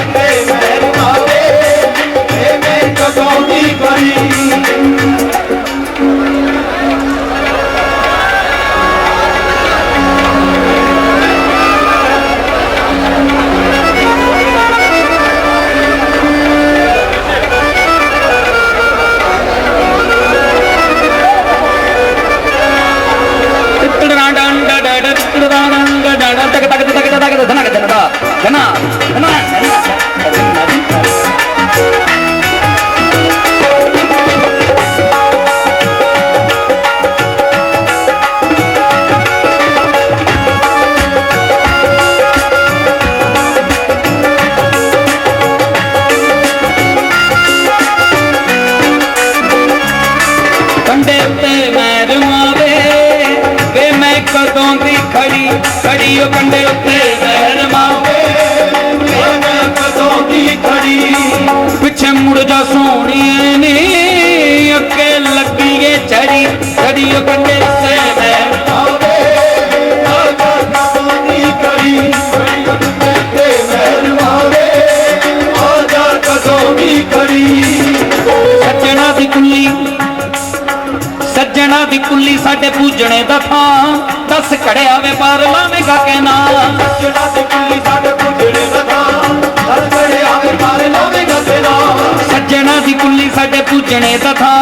उत्ते महर मावे वे मैं कदों दी खड़ी खड़ी कंडे उत्ते महर मावे मैं कदों दी खड़ी पिछे मुड़ जा सोनिए नी अके लगी चढ़ी खड़ी कंडे उत्ते महर मावे कदों दी खड़ी खड़ी महर मावे आजा कदों दी खड़ी सज्जना दी कुल्ली सज्जना दी कुल्ली साडे पूजने दा थां दस कड़िया व्यापार लावेगा के ना सज्जना दी कुल्ली साडे पूजने दा थां दस कड़िया व्यापार लावेगा के ना सज्जना दी कुल्ली साडे पूजने दा थां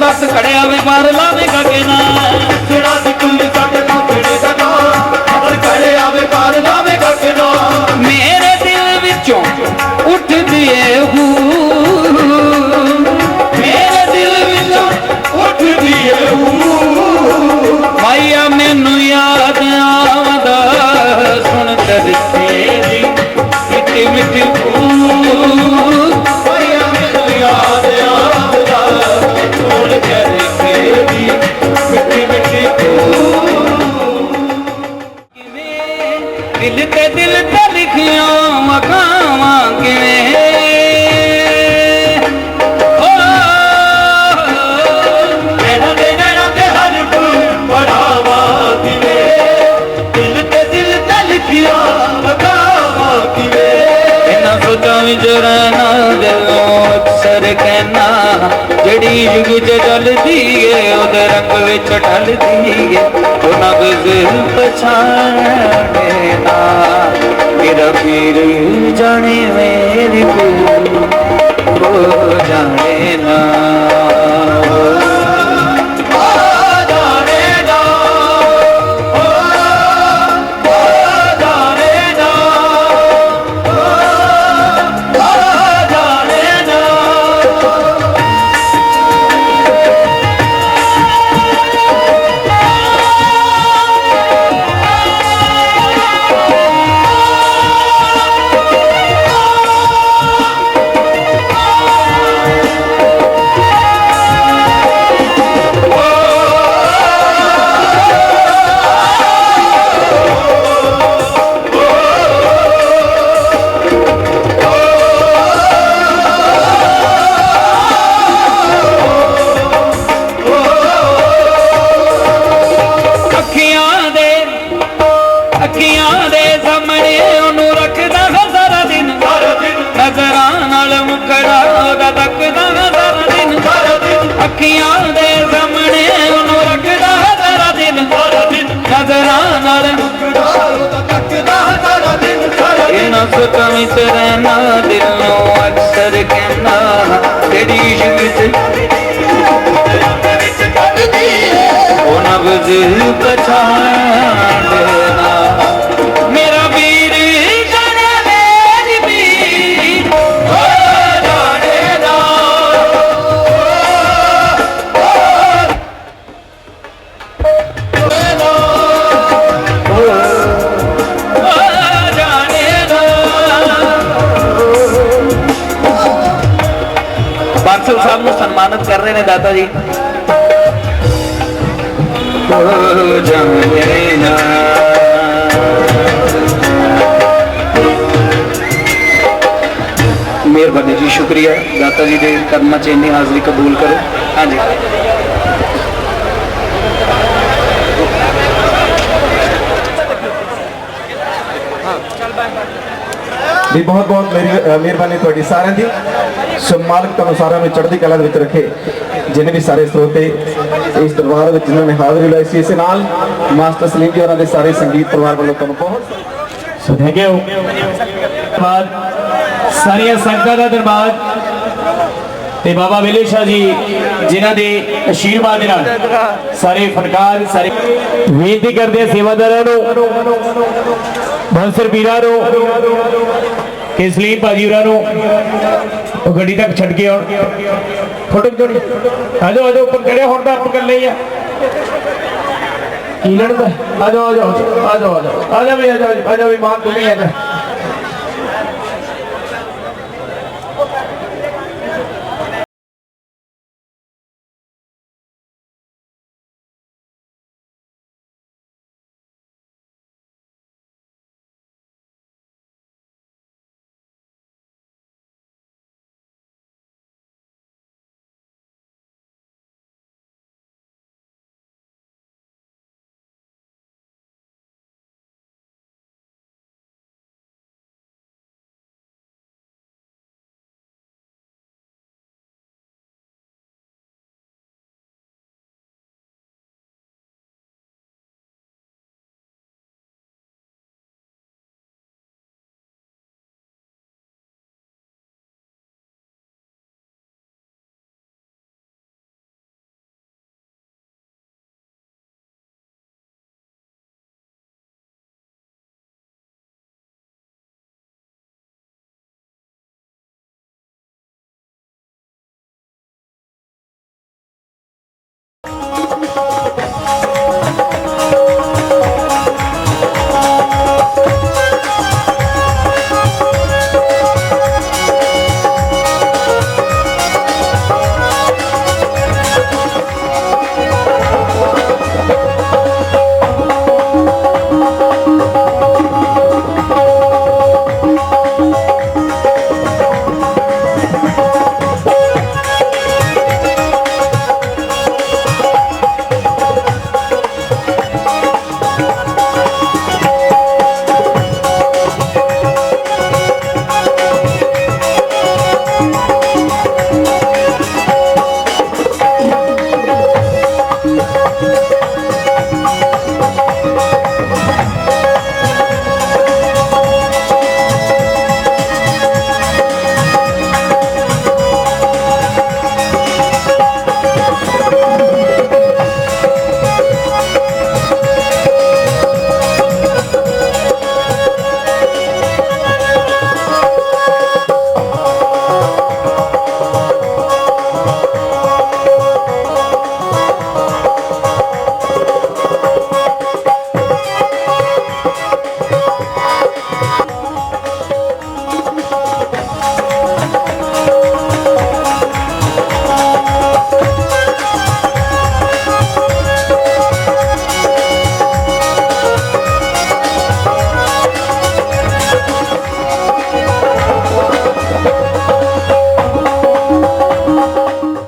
दस कड़िया व्यापार लावेगा के ना सज्जना दी कुल्ली साडे पूजने दा थां दस कड़िया व्यापार लावेगा के ना मेरे दिल विचों उठ दिए हूँ मेरे दिल विचों उठ दिए भाईया मैनू याद आवदा सुन दरसे दी मिठी मिठी भाईया मैनू याद आवदा सुन दरसे दी मिठी मिठी दिल ते लिखिया मकामा किवें जराना दिलों अक्सर कहना जड़ी युग चलती है उधर रंग विच ढलती है तो नगज पछाणे ना मेरा पीर जाने मेरी को जाने ना रहना दिलों अक्सर कहना तेरी इश्क ओ नब्ज़ पहचान देना मेरा वीर जाने मेरी वीर हो जाने ना बांसल साहब को सम्मानित कर रहे हैं दाता जी मेहरबानी जी शुक्रिया दाता जी के कर्म च इन्नी हाजरी कबूल करो हाँ जी भी बहुत बहुत मेहरबानी थोड़ी सारे दी सो मालिक तुहानू सारे में चढ़ती कला दे विच रखे जिन्हें भी सारे स्रोते इस दरबार में जिन्होंने हाजिरी लाई सी इस नाल मास्टर सलीम जी और सारे संगीत परिवार वालों तुहानू बहुत सो थैंक यू बाद सारिया संगतां दा दरबार ते बाबा वेले शाह जी जिन्हां दे आशीर्वाद दे नाल सारे फनकार सारे बेनती करदे सेवादारां नू बंसर पीरां नू कि सलीम भाजी होरां नू गड्डी तक छड्ड के आउण फोटो जोड़ी आ जाओ ऊपर खड़े होण दा कर लई आ की लड़दा आ जाओ आ जाओ आ जाओ आ जाओ भी मान तुम ही आ जा